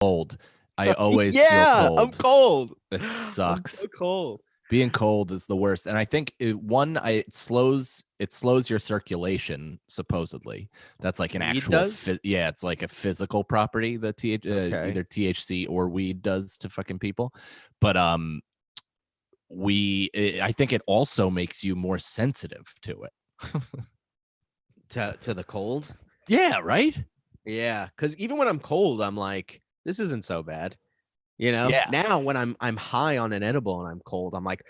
cold. I always feel Yeah, cold. I'm cold. It I'm sucks. so cold. Being cold is the worst, and I think it slows your circulation. Supposedly, that's like an Weed actual does? yeah, it's like a physical property that Okay. either THC or weed does to fucking people. But I think it also makes you more sensitive to it. To the cold? Yeah, right. Yeah, because even when I'm cold, I'm like, this isn't so bad. You know, Yeah. now when I'm high on an edible and I'm cold, I'm like,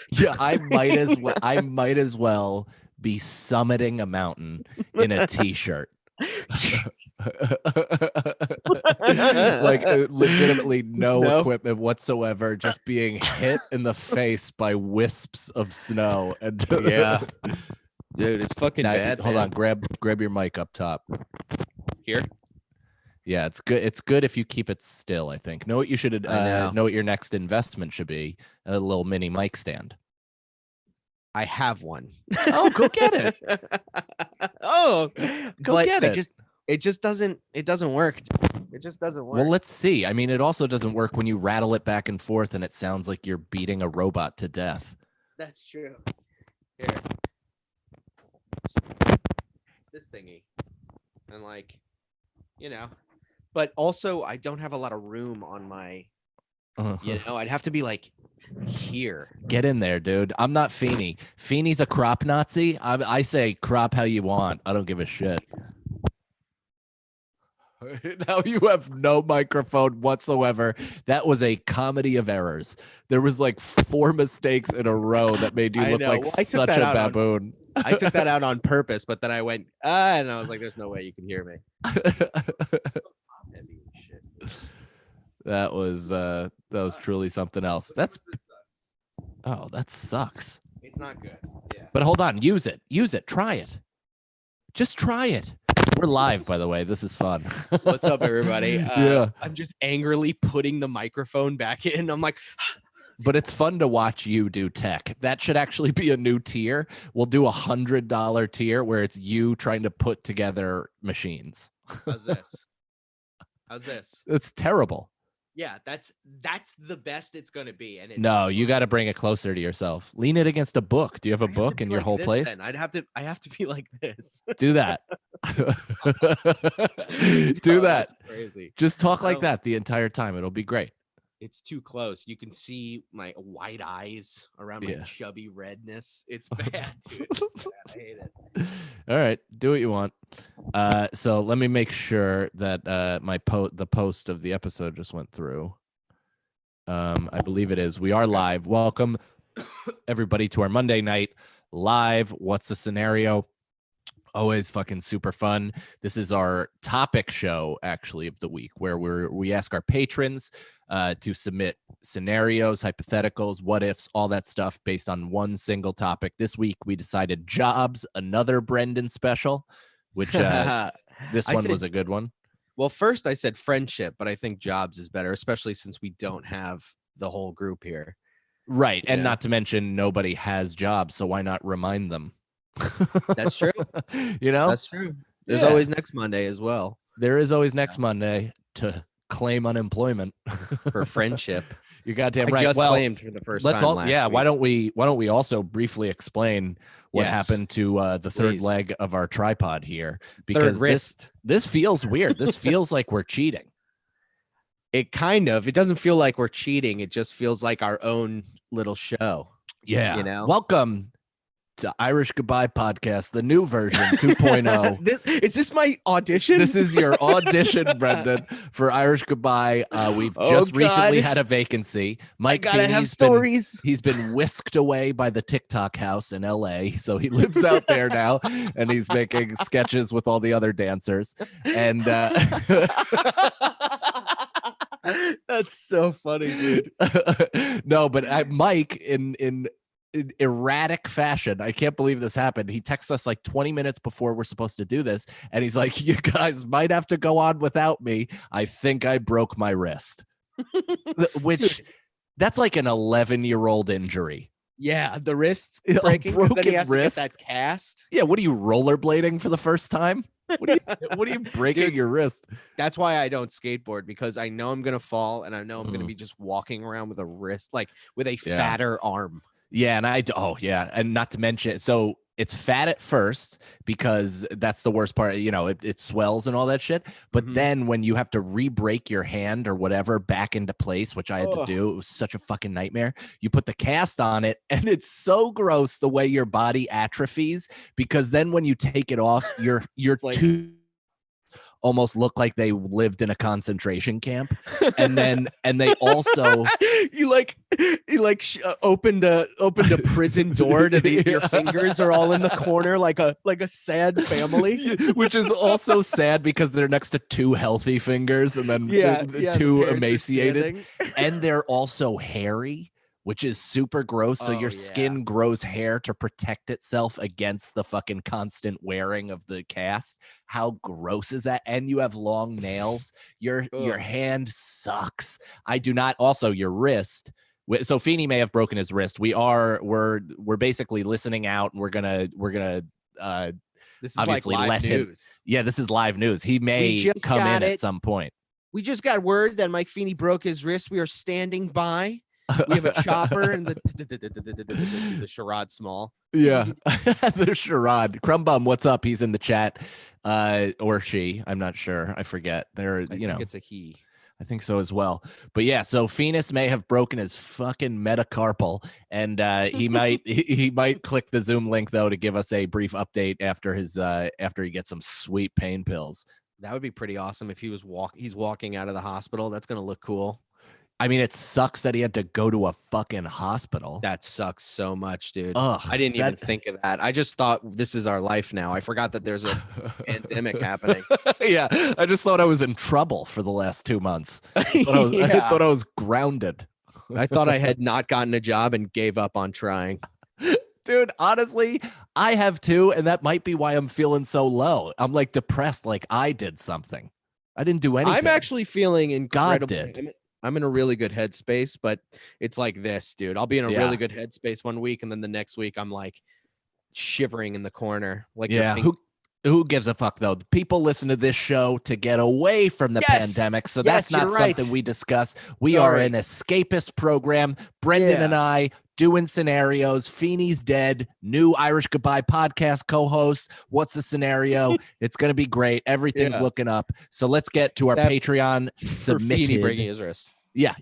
Yeah, I might as well be summiting a mountain in a t-shirt. Like legitimately no Snow. equipment whatsoever, just being hit in the face by wisps of snow. And Yeah, dude, it's fucking now, bad. hold man. on, grab your mic up top. Here. Yeah, it's good. It's good if you keep it still, I think. Know what you should know what your next investment should be? A little mini mic stand. I have one. Oh, go get it. Oh, Go but get it. it just doesn't work. It just doesn't work. Well, let's see. I mean, it also doesn't work when you rattle it back and forth and it sounds like you're beating a robot to death. That's true. Here. This thingy. And like, you know, but also I don't have a lot of room on my, you know, I'd have to be like here. Get in there, dude. I'm not Feeney. Feeney's a crop Nazi. I say crop how you want. I don't give a shit. Now you have no microphone whatsoever. That was a comedy of errors. There was like 4 mistakes in a row that made you look like such a baboon. I took that out on purpose, but then I went, and I was like, there's no way you can hear me. That was truly something else. That sucks. It's not good. Yeah. But hold on, use it. Try it. Just try it. We're live, by the way. This is fun. What's up, everybody? Yeah. I'm just angrily putting the microphone back in. I'm like, but it's fun to watch you do tech. That should actually be a new tier. We'll do $100 tier where it's you trying to put together machines. How's this? It's terrible. Yeah, that's the best it's gonna be. And no, you got to bring it closer to yourself. Lean it against a book. Do you have a book in your whole place? Then. I have to be like this. Do that. Do that. That's crazy. Just talk like that the entire time. It'll be great. It's too close. You can see my white eyes around my chubby redness. It's bad, dude. It's bad. I hate it. All right, do what you want. So let me make sure that the post of the episode just went through. I believe it is. We are live. Welcome everybody to our Monday night live. What's the scenario? Always fucking super fun. This is our topic show, actually, of the week, where we ask our patrons to submit scenarios, hypotheticals, what ifs, all that stuff based on one single topic. This week, we decided jobs, another Brendan special, which this one was a good one. Well, first I said friendship, but I think jobs is better, especially since we don't have the whole group here. Right, and not to mention nobody has jobs, so why not remind them? That's true. You know, that's true. There's always next Monday as well. There is always next Monday to claim unemployment for friendship. You're goddamn right. I just claimed for the first time last week. Why don't we also briefly explain what happened to the third leg of our tripod here? Because this feels weird. This feels like we're cheating. It doesn't feel like we're cheating. It just feels like our own little show. Yeah. You know? Welcome to Irish Goodbye Podcast, the new version 2.0. Is this my audition? This is your audition, Brendan, for Irish Goodbye. We've just recently had a vacancy. Mike Feeney's he's been whisked away by the TikTok house in LA. So he lives out there now and he's making sketches with all the other dancers. And that's so funny, dude. No, but Mike in erratic fashion, I can't believe this happened. He texts us like 20 minutes before we're supposed to do this, and he's like, "You guys might have to go on without me. I think I broke my wrist." Which that's like an 11-year-old injury. Yeah, the wrist breaking. Broken then he has wrist. to get that cast. Yeah, what are you rollerblading for the first time? What are you breaking Dude, your wrist? That's why I don't skateboard, because I know I'm gonna fall and I know I'm gonna be just walking around with a wrist, like with a fatter arm. Yeah, and oh yeah, and not to mention, so it's fat at first because that's the worst part. It swells and all that shit. But then when you have to re-break your hand or whatever back into place, which I had to do, it was such a fucking nightmare. You put the cast on it, and it's so gross the way your body atrophies, because then when you take it off, you're like, too almost look like they lived in a concentration camp. And they also opened a prison door to your fingers are all in the corner like a sad family, which is also sad because they're next to two healthy fingers and then two emaciated, and they're also hairy, which is super gross. So your skin grows hair to protect itself against the fucking constant wearing of the cast. How gross is that? And you have long nails. Your hand sucks. I do not. Also, your wrist. So Feeney may have broken his wrist. We're basically listening out, and we're gonna this is obviously like live news. This is live news. He may come in at some point. We just got word that Mike Feeney broke his wrist. We are standing by. We have a chopper and the Sherrod Small. Yeah, the Sherrod. Crumbum, what's up? He's in the chat, or she. I'm not sure. I forget. I think it's a he. I think so as well. But yeah, so Phoenix may have broken his fucking metacarpal, and he might click the Zoom link though to give us a brief update after he gets some sweet pain pills. That would be pretty awesome if he's walking out of the hospital. That's gonna look cool. I mean, it sucks that he had to go to a fucking hospital. That sucks so much, dude. Ugh, I didn't even think of that. I just thought this is our life now. I forgot that there's a pandemic happening. Yeah, I just thought I was in trouble for the last 2 months. I thought I was grounded. I thought I had not gotten a job and gave up on trying. Dude, honestly, I have too, and that might be why I'm feeling so low. I'm like depressed, like I did something. I didn't do anything. I'm actually feeling incredible. God did. I'm in a really good headspace, but it's like this, dude. I'll be in a really good headspace one week, and then the next week I'm like shivering in the corner. Like, who gives a fuck though? People listen to this show to get away from the pandemic, so that's not something we discuss. We are an escapist program. Brendan and I doing scenarios. Feeney's dead. New Irish Goodbye podcast co-host. What's the scenario? It's gonna be great. Everything's looking up. So let's get to our Patreon submitted. Feeney breaking his wrist. Yeah.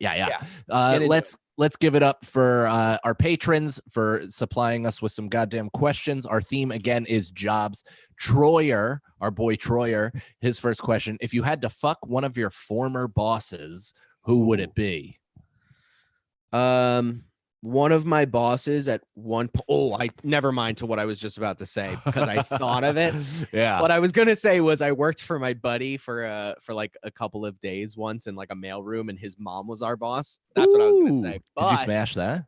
Let's give it up for our patrons for supplying us with some goddamn questions. Our theme again is jobs. Troyer, our boy Troyer, his first question: if you had to fuck one of your former bosses, who would it be? One of my bosses at one point. Oh, I never mind to what I was just about to say because I thought of it. Yeah. What I was gonna say was I worked for my buddy for like a couple of days once in like a mailroom, and his mom was our boss. That's what I was gonna say. Did you smash that?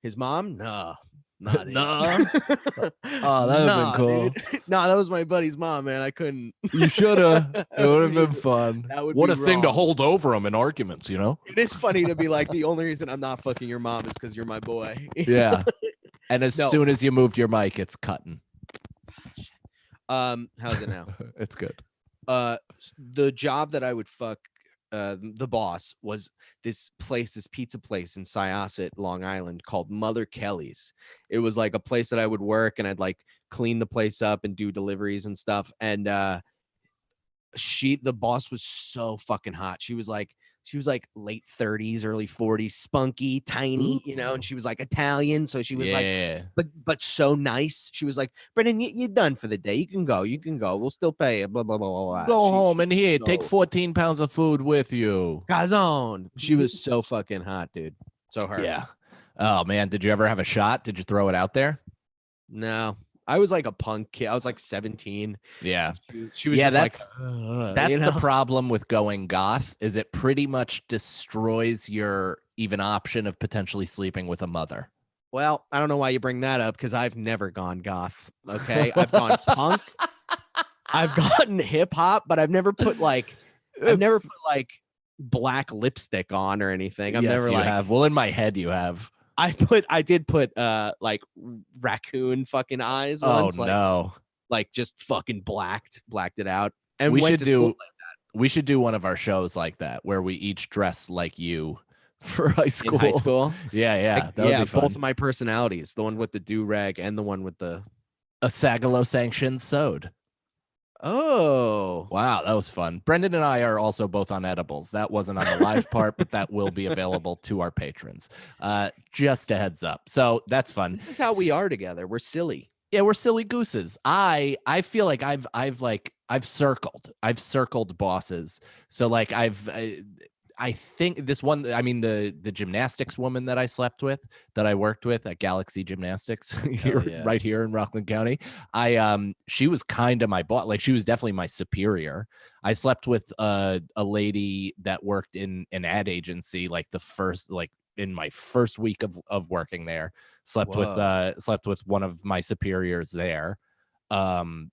His mom? No. No. Oh, that would have been cool. No, that was my buddy's mom, man. I couldn't. You should have. It would have been fun. What a thing to hold over them in arguments, you know? It is funny to be like, the only reason I'm not fucking your mom is because you're my boy. Yeah. And as soon as you moved your mic, it's cutting. How's it now? It's good. The job that I would fuck the boss was this pizza place in Syosset, Long Island, called Mother Kelly's. It was like a place that I would work, and I'd like clean the place up and do deliveries and stuff. And the boss was so fucking hot. She was like late 30s, early 40s, spunky, tiny, you know, and she was like Italian. So she was like, but so nice. She was like, Brendan, you're done for the day. You can go. We'll still pay you. Blah, blah, blah, blah, blah. Go home and take 14 pounds of food with you. Cazon. She was so fucking hot, dude. So hard. Yeah. Oh, man. Did you ever have a shot? Did you throw it out there? No. I was like a punk kid. I was like 17. Yeah. She was just that's the problem with going goth, is it pretty much destroys your even option of potentially sleeping with a mother. Well, I don't know why you bring that up, because I've never gone goth. Okay. I've gone punk. I've gotten hip hop, but I've never put like black lipstick on or anything. You have. Well, in my head you have. I did put like raccoon fucking eyes once. Oh no. like just fucking blacked it out, and we went should to do school. we should do one of our shows like that where we each dress like you for high In school. high school. Yeah, that would be fun. Both of my personalities, the one with the do-rag and the one with the A Sagalo sanctioned sewed. oh Wow, that was fun. Brendan and I are also both on edibles. That wasn't on the live part, but that will be available to our patrons. Just a heads up. So that's fun. this is how we are together. We're silly. Yeah, we're silly gooses. I feel like I've circled bosses. So like I think this one, I mean the gymnastics woman that I slept with, that I worked with at Galaxy Gymnastics here, yeah. right here in Rockland County. She was kind of my boss. Like she was definitely my superior. I slept with a lady that worked in an ad agency, like in my first week of working there. Slept with one of my superiors there. And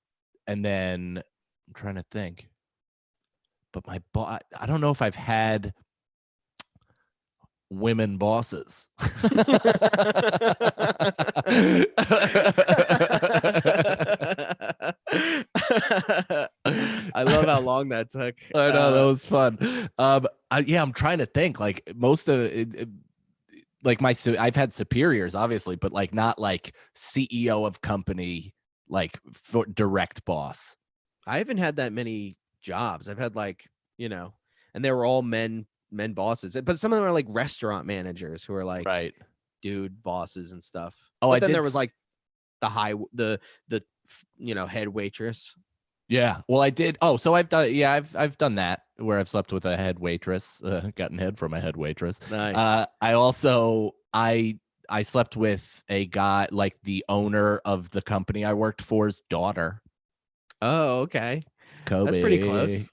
then I'm trying to think. But my boss, I don't know if I've had women bosses. I love how long that took. I know, that was fun. I'm trying to think. Like most of it, like I've had superiors, obviously, but like not like CEO of company, like for direct boss. I haven't had that many jobs. I've had like, and they were all men bosses, but some of them are like restaurant managers who are like Right. dude bosses and stuff. Oh, but then there was like the head waitress. Yeah. Well, I did. Oh, so I've done that where I've slept with a head waitress, gotten head from a head waitress. Nice. I slept with a guy, like the owner of the company I worked for's daughter. Oh, okay. Kobe. That's pretty close.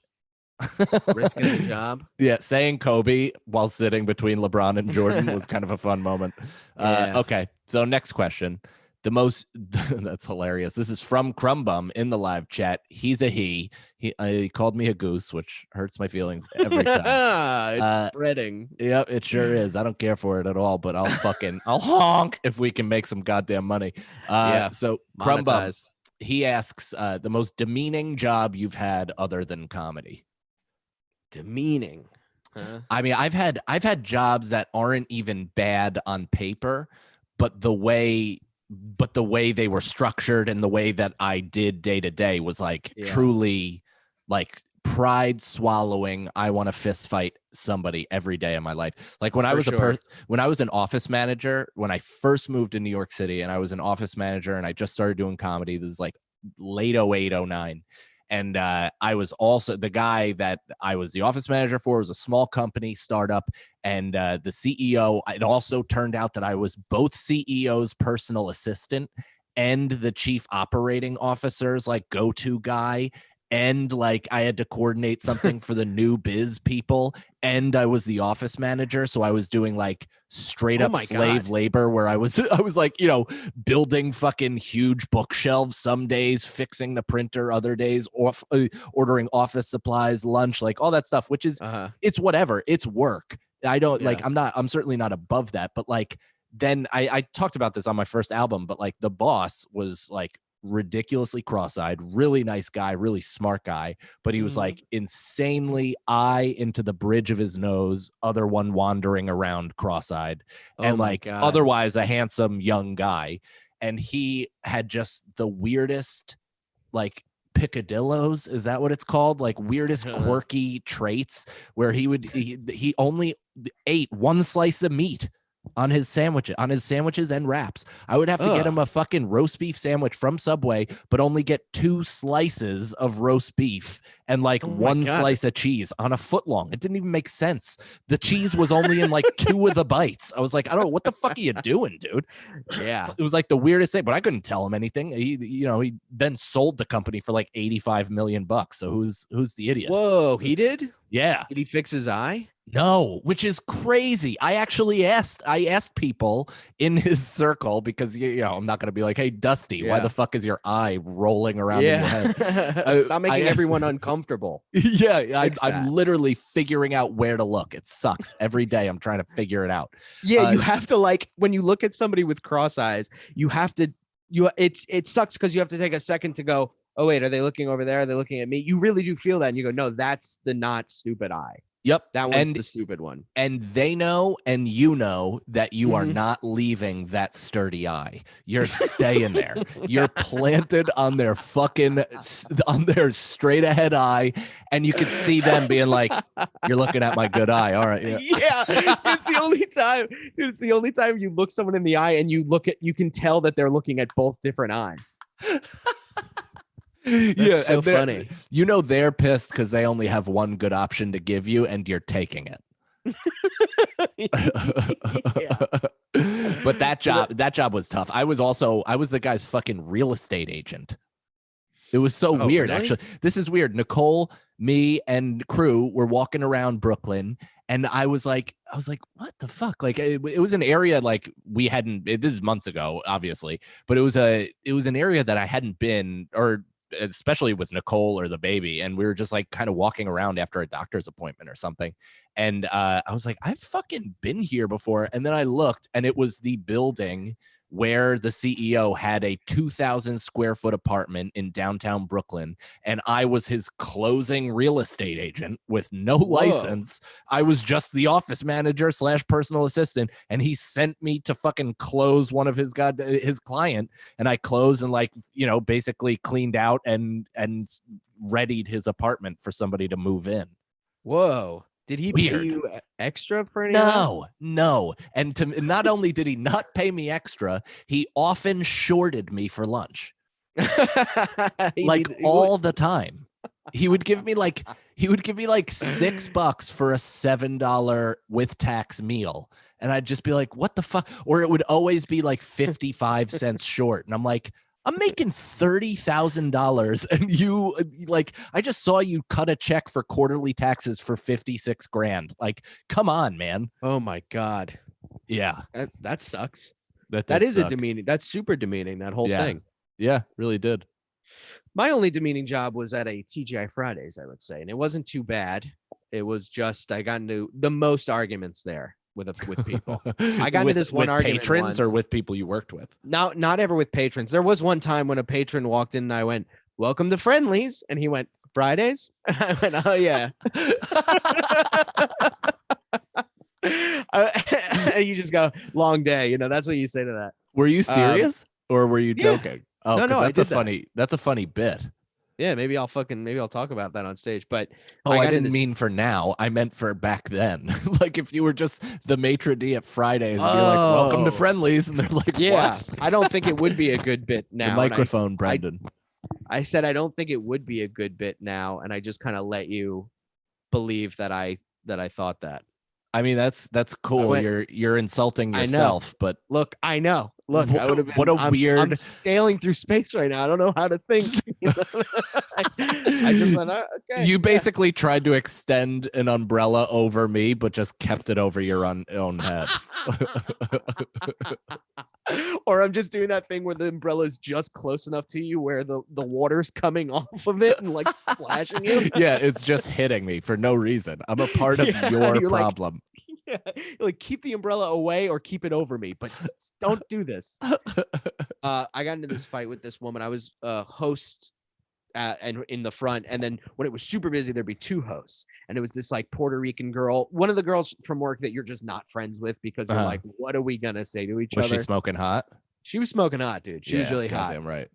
Risking the job. Yeah, saying Kobe while sitting between LeBron and Jordan was kind of a fun moment. Yeah. Okay, so next question. That's hilarious. This is from Crumbum in the live chat. He's a he. He called me a goose, which hurts my feelings every time. It's spreading. Yep, it sure is. I don't care for it at all, but I'll honk if we can make some goddamn money. So Crumbum, he asks, the most demeaning job you've had other than comedy. Demeaning. Huh? I mean, I've had jobs that aren't even bad on paper, but the way they were structured and the way that I did day to day was like truly like pride swallowing. I want to fist fight somebody every day of my life. Like when I was when I was an office manager, when I first moved to New York City and I was an office manager and I just started doing comedy, this is like late 08, 09. And I was also the guy that I was the office manager for. It was a small company startup. And the CEO, it also turned out that I was both CEO's personal assistant and the chief operating officer's like go-to guy. And like I had to coordinate something for the new biz people. And I was the office manager. So I was doing like straight up slave labor where I was like, building fucking huge bookshelves some days, fixing the printer other days, ordering office supplies, lunch, like all that stuff, which is it's whatever. It's work. I don't like I'm certainly not above that. But like then I talked about this on my first album, but like the boss was like ridiculously cross-eyed, really nice guy, really smart guy, but he was like insanely eye into the bridge of his nose, other one wandering around cross-eyed, and like otherwise a handsome young guy. And he had just the weirdest picadillos, is that what it's called? Like weirdest quirky traits where he only ate one slice of meat on his sandwiches and wraps. I would have to get him a fucking roast beef sandwich from Subway, but only get 2 slices of roast beef and like one slice of cheese on a foot long. It didn't even make sense. The cheese was only in like 2 of the bites. I was like, I don't know, what the fuck are you doing, dude? Yeah. It was like the weirdest thing, but I couldn't tell him anything. He then sold the company for like $85 million. So who's the idiot? Whoa, he did? Yeah. Did he fix his eye? No, which is crazy. I asked people in his circle because I'm not going to be like, hey, Dusty, why the fuck is your eye rolling around in your head? Stop making everyone uncomfortable. Yeah, I'm literally figuring out where to look. It sucks. Every day I'm trying to figure it out. Yeah, you have to when you look at somebody with cross eyes, you have to it sucks because you have to take a second to go, oh wait, are they looking over there? Are they looking at me? You really do feel that, and you go, no, that's the not stupid eye. Yep. That one's the stupid one. And they know, and you know that you are Mhm. not leaving that sturdy eye. You're staying there. You're planted on their on their straight ahead eye, and you can see them being like, "You're looking at my good eye." All right. Yeah. Yeah, it's the only time, dude. It's the only time you look someone in the eye and you can tell that they're looking at both different eyes. Yeah, so and they're- funny. You know they're pissed because they only have one good option to give you, and you're taking it. Yeah. But that job was tough. I was the guy's fucking real estate agent. It was so Oh, weird, really? actually. This is weird. Nicole, me, and crew were walking around Brooklyn, and I was like, what the fuck? Like, it was an area like we hadn't. This is months ago, obviously, but it was an area that I hadn't been, or especially with Nicole or the baby, and we were just like kind of walking around after a doctor's appointment or something, and I was like, I've fucking been here before, and then I looked, and it was the building where the CEO had a 2,000 square foot apartment in downtown Brooklyn, and I was his closing real estate agent with no license. I was just the office manager / personal assistant, and he sent me to fucking close one of his client, and I closed and basically cleaned out and readied his apartment for somebody to move in. Whoa. Did he pay Weird. you extra for any of that? No. And not only did he not pay me extra, he often shorted me for lunch. All the time. He would give me like $6 for a $7 with tax meal. And I'd just be like, what the fuck? Or it would always be like 55 cents short. And I'm like, I'm making $30,000, and you I just saw you cut a check for quarterly taxes for 56 grand. Like, come on, man. Oh my God. Yeah. That sucks. That is suck. a demeaning. That's super demeaning, that whole thing. Yeah, really did. My only demeaning job was at a TGI Fridays, I would say. And it wasn't too bad. It was just, I got into the most arguments there with people. I got into this one with argument patrons once. or with people you worked with. Not ever with patrons. There was one time when a patron walked in and I went, "Welcome to Friendlies," and he went, "Fridays?" And I went, "Oh yeah." You just go, "Long day," that's what you say to that. Were you serious or were you yeah. joking? Oh, No, I did that's a funny bit. Yeah, maybe I'll talk about that on stage. But I didn't mean for now. I meant for back then. Like if you were just the maitre d' at Fridays and you're like, "Welcome to Friendlies," and they're like, yeah, what? I don't think it would be a good bit now. The microphone, Brendan. I said I don't think it would be a good bit now, and I just kind of let you believe that I thought that. I mean, that's cool. You're insulting yourself, but look, I know. Look, I would have been. What a weird. I'm sailing through space right now. I don't know how to think. I just went, okay. You basically tried to extend an umbrella over me, but just kept it over your own head. Or I'm just doing that thing where the umbrella is just close enough to you where the water's coming off of it and like splashing you. Yeah, it's just hitting me for no reason. I'm a part of your problem. Yeah, you're like, keep the umbrella away or keep it over me, but just don't do this. I got into this fight with this woman. I was a host and in the front, and then when it was super busy, there'd be two hosts, and it was this like Puerto Rican girl, one of the girls from work that you're just not friends with because you're like, what are we gonna say to each other? Was she smoking hot? She was smoking hot, dude. She was really hot. Damn right.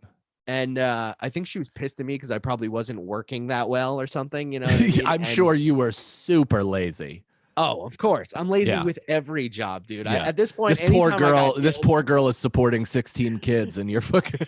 And I think she was pissed at me because I probably wasn't working that well or something. You know what I mean? I'm sure you were super lazy. Oh, of course. I'm lazy with every job, dude. Yeah. At this point, this poor girl is supporting 16 kids, and you're fucking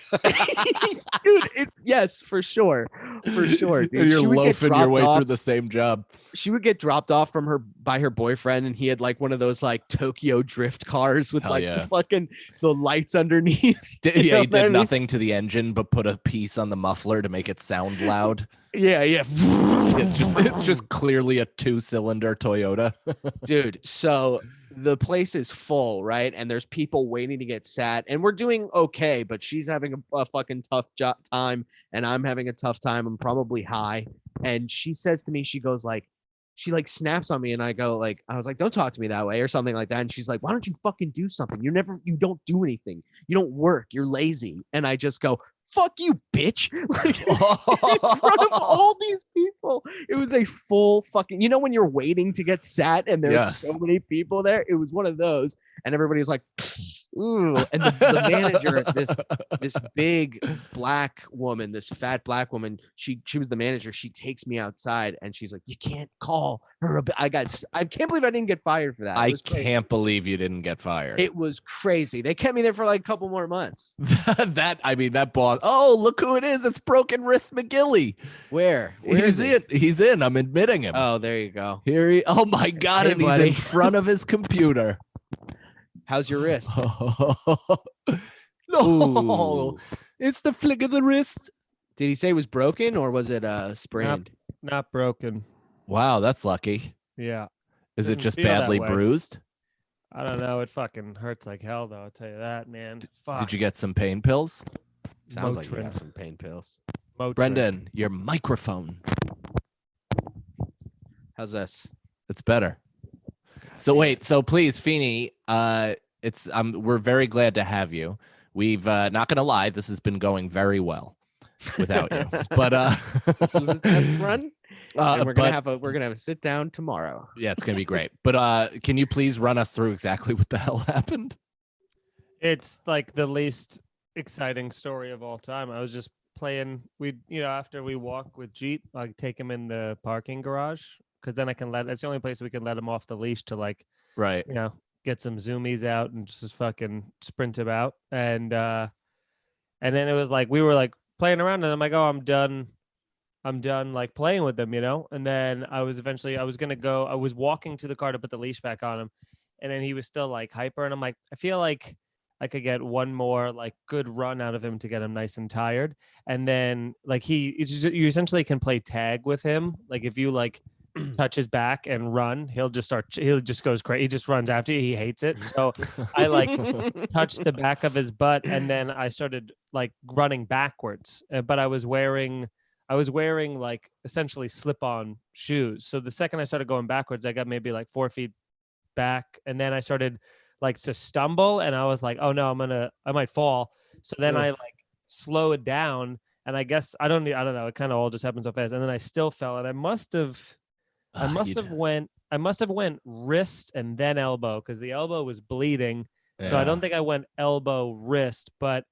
dude. Yes, for sure, dude. And you're loafing your way through the same job. She would get dropped off by her boyfriend, and he had like one of those like Tokyo drift cars with the lights underneath. He did nothing to the engine but put a piece on the muffler to make it sound loud. Yeah. It's just clearly a 2-cylinder Toyota. Dude, so the place is full, right? And there's people waiting to get sat, and we're doing okay, but she's having a fucking tough time, and I'm having a tough time. I'm probably high. And she says to me, she goes like, she like snaps on me, and I was like, "Don't talk to me that way," or something like that. And she's like, "Why don't you fucking do something? You don't do anything. You don't work. You're lazy." And I just go, fuck you, bitch. Like, in front of all these people. It was a full fucking, you know, when you're waiting to get sat and there's Yes. so many people there, it was one of those. And everybody's like, ooh. And the manager, this big black woman, this fat black woman, she was the manager. She takes me outside and she's like, you can't call her. I can't believe I didn't get fired for that. I can't believe you didn't get fired. It was crazy. They kept me there for like a couple more months. that boss. Oh, look who it is. It's Broken Wrist McGilly. Where He's in. He's in. I'm admitting him. Oh, there you go. Oh my God. Hey, and he's buddy. in front of his computer. How's your wrist? No, Ooh. it's the flick of the wrist. Did he say it was broken or was it sprained? Not broken. Wow, that's lucky. Yeah. Is it Doesn't just feel that badly way. bruised? I don't know. It fucking hurts like hell, though. I'll tell you that, man. Fuck. Did you get some pain pills? Sounds like you Motrin. got some pain pills. Motrin. Brendan, your microphone. How's this? It's better. So wait, so please, Feeney, we're very glad to have you. We've not gonna lie, this has been going very well without you. But This was a test run. And we're gonna but- have a sit down tomorrow. yeah, it's gonna be great. But can you please run us through exactly what the hell happened? It's like the least exciting story of all time. I was just playing. After we walk with Jeep, I take him in the parking garage because then that's the only place we can let him off the leash to like, Right. get some zoomies out and just fucking sprint about. And then it was like we were like playing around and I'm like, oh, I'm done like playing with them, And then I was walking to the car to put the leash back on him, and then he was still like hyper, and I'm like, I feel like I could get one more like good run out of him to get him nice and tired. And then like you essentially can play tag with him. Like if you like touch his back and run, he'll just goes crazy. He just runs after you. He hates it. So I like touched the back of his butt, and then I started like running backwards. But I was wearing like essentially slip-on shoes. So the second I started going backwards, I got maybe like 4 feet back, and then I started like to stumble, and I was like, oh no, I might fall. So then I like slowed down, and I guess I don't know. It kind of all just happened so fast, and then I still fell, and I must have went wrist and then elbow because the elbow was bleeding. So I don't think I went elbow wrist, but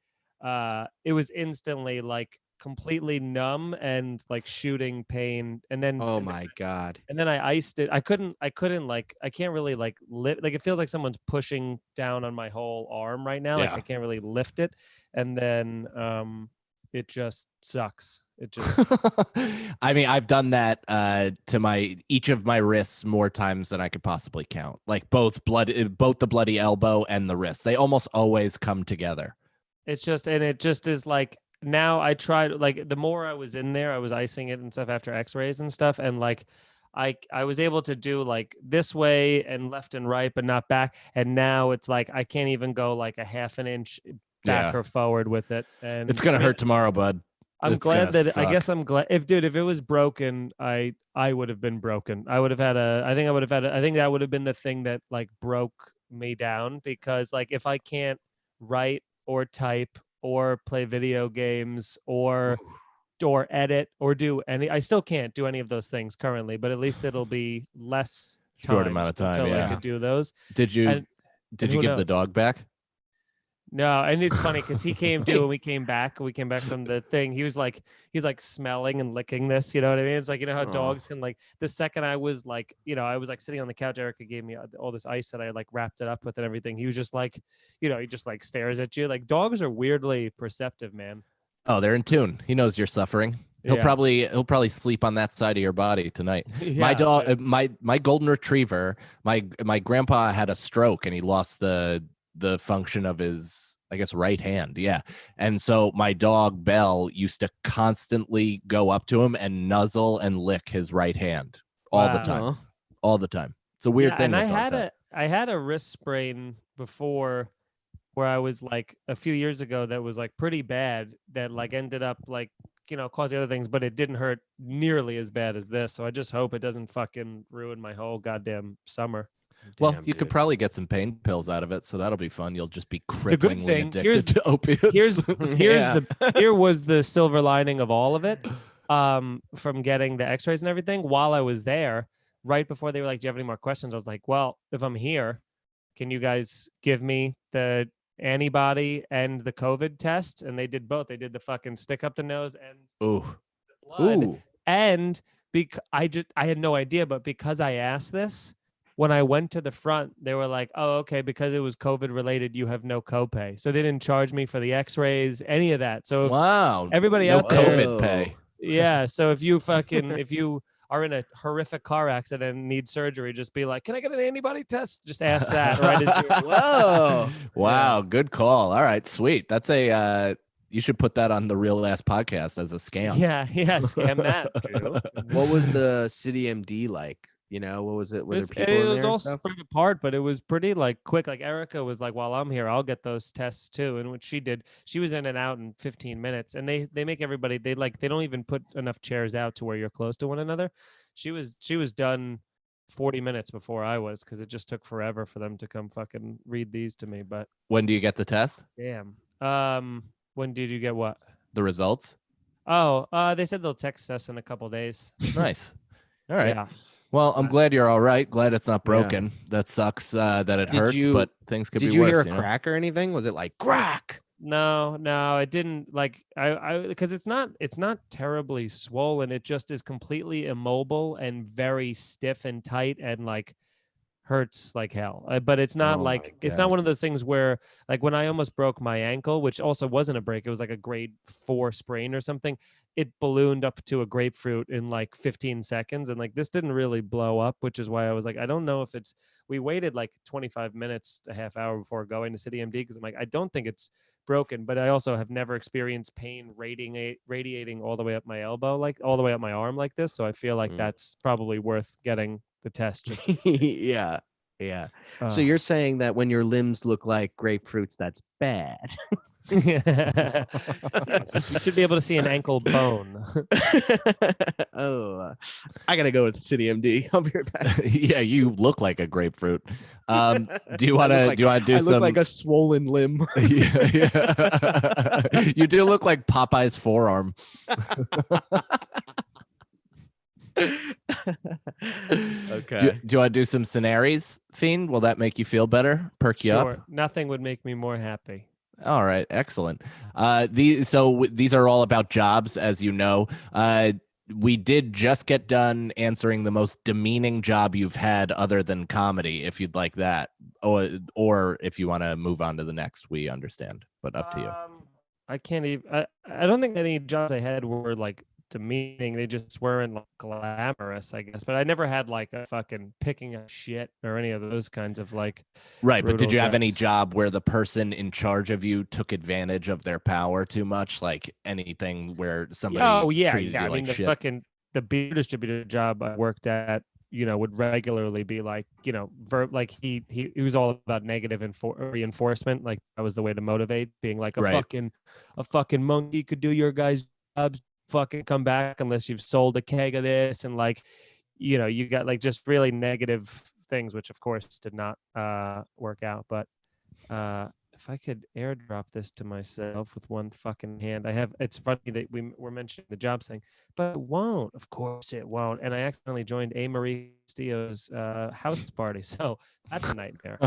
it was instantly like completely numb and like shooting pain. And then Oh my God. and then I iced it. I couldn't like I can't really like lift, like it feels like someone's pushing down on my whole arm right now. Like Yeah. I can't really lift it. And then it just sucks. It just I mean, I've done that to each of my wrists more times than I could possibly count. Like both the bloody elbow and the wrist. They almost always come together. it just is like now I tried like the more I was in there, I was icing it and stuff after x-rays and stuff. And like I was able to do like this way and left and right, but not back. And now it's like I can't even go like a half an inch back or forward with it. And It's gonna hurt tomorrow, bud. I'm It's glad gonna that I guess suck. I'm glad if it was broken, I would have been broken. I think that would have been the thing that like broke me down, because like if I can't write or type or play video games or edit or do any, I still can't do any of those things currently, but at least it'll be less Short amount of time, until I yeah. could do those. Did you And give who the knows? dog back? No, and it's funny because he came too, and we came back from the thing. He's like smelling and licking this, you know what I mean? It's like, you know how Aw. dogs can like, the second I was like sitting on the couch, Erica gave me all this ice that I like wrapped it up with and everything. He was just like, he just like stares at you. Like dogs are weirdly perceptive, man. Oh, they're in tune. He knows you're suffering. He'll Yeah. probably sleep on that side of your body tonight. My Yeah, dog, but- my golden retriever, my grandpa had a stroke and he lost the function of his, I guess, right hand. Yeah. And so my dog Belle used to constantly go up to him and nuzzle and lick his right hand all the Wow. time. Aw. All the time. It's a weird Yeah, thing. and that I dogs had have. I had a wrist sprain before where I was like a few years ago that was like pretty bad, that like ended up like, causing other things, but it didn't hurt nearly as bad as this. So I just hope it doesn't fucking ruin my whole goddamn summer. Well, Damn, you could dude. probably get some pain pills out of it, so that'll be fun. You'll just be good cripplingly thing- addicted here's- to opiates. Here's Yeah. here was the silver lining of all of it. From getting the x-rays and everything while I was there, right before they were like, do you have any more questions? I was like, well, if I'm here, can you guys give me the antibody and the COVID test? And they did both. They did the fucking stick up the nose and Ooh. blood. Ooh. And I had no idea, but because I asked this, when I went to the front, they were like, "Oh, okay, because it was COVID related, you have no copay." So they didn't charge me for the X-rays, any of that. So if Wow. everybody No out there, COVID pay. yeah. So if you are in a horrific car accident and need surgery, just be like, "Can I get an antibody test?" Just ask that. Right as you Whoa. Wow, good call. All right, sweet. That's a you should put that on the Real Ass podcast as a scam. yeah, scam that. Drew. What was the City MD like? You know, what was it? Were there people It in was there and all stuff? spread apart, but it was pretty like quick. Like Erica was like, "While I'm here, I'll get those tests too," and what she did, she was in and out in 15 minutes. And they make everybody they don't even put enough chairs out to where you're close to one another. She was done 40 minutes before I was because it just took forever for them to come fucking read these to me. But When do you get the test? damn, when did you get what? The results? Oh, they said they'll text us in a couple days. Nice. All right. Yeah. Well, I'm glad you're all right. Glad it's not Yeah. broken. That sucks that it Did hurts, you- but things could Did be you worse. hear a you know? crack or anything? Was it like crack? No, it didn't. Like I because it's not terribly swollen. It just is completely immobile and very stiff and tight and like hurts like hell. But it's not Oh like my it's God. not one of those things where like when I almost broke my ankle, which also wasn't a break, it was like a grade 4 sprain or something. It ballooned up to a grapefruit in like 15 seconds, and like this didn't really blow up, which is why I was like, I don't know if it's. We waited like 25 minutes, a half hour before going to City MD because I'm like, I don't think it's broken, but I also have never experienced pain radiating all the way up my elbow, like all the way up my arm like this. So I feel like Mm. that's probably worth getting the test. Just Yeah. Yeah. So you're saying that when your limbs look like grapefruits, that's bad. Yes, you should be able to see an ankle bone. Oh, I gotta go with City MD. I'll be right back. Yeah, you look like a grapefruit. Do you I want look to like- do you want to do I some? look like a swollen limb. Yeah. You do look like Popeye's forearm. Okay. Do you want to do some scenarios, Fiend? Will that make you feel better? Perk you up? Sure, nothing would make me more happy. All right, excellent. These are all about jobs, as you know. We did just get done answering the most demeaning job you've had other than comedy, if you'd like that, or if you want to move on to the next, we understand, but up to you. I can't even. I don't think any jobs I had were like demeaning. They just weren't like glamorous, I guess. But I never had like a fucking picking up shit or any of those kinds of like. Right, but did brutal you have any jobs. job where the person in charge of you took advantage of their power too much? Like anything where somebody Oh yeah, treated yeah. you I like mean, the shit? fucking the beer distributor job I worked at, would regularly be like, like he was all about negative reinforcement. Like that was the way to motivate, being like Right. a fucking monkey could do your guys' jobs. Fucking come back unless you've sold a keg of this, and like, you got like just really negative things, which of course did not work out. But if I could airdrop this to myself with one fucking hand, it's funny that we're mentioning the jobs thing, but it won't. Of course it won't. And I accidentally joined A. Marie Castillo's house party. So that's a nightmare.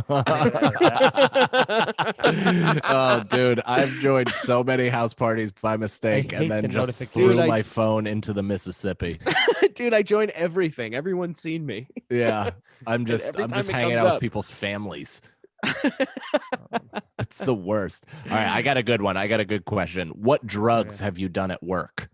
Oh, dude, I've joined so many house parties by mistake hate and then the just notifications. threw Dude, my phone into the Mississippi. Dude, I join everything. Everyone's seen me. Yeah, I'm And just every I'm time just it hanging comes out with up- people's families. It's the worst. All right, I got a good one. I got a good question. What drugs have you done at work?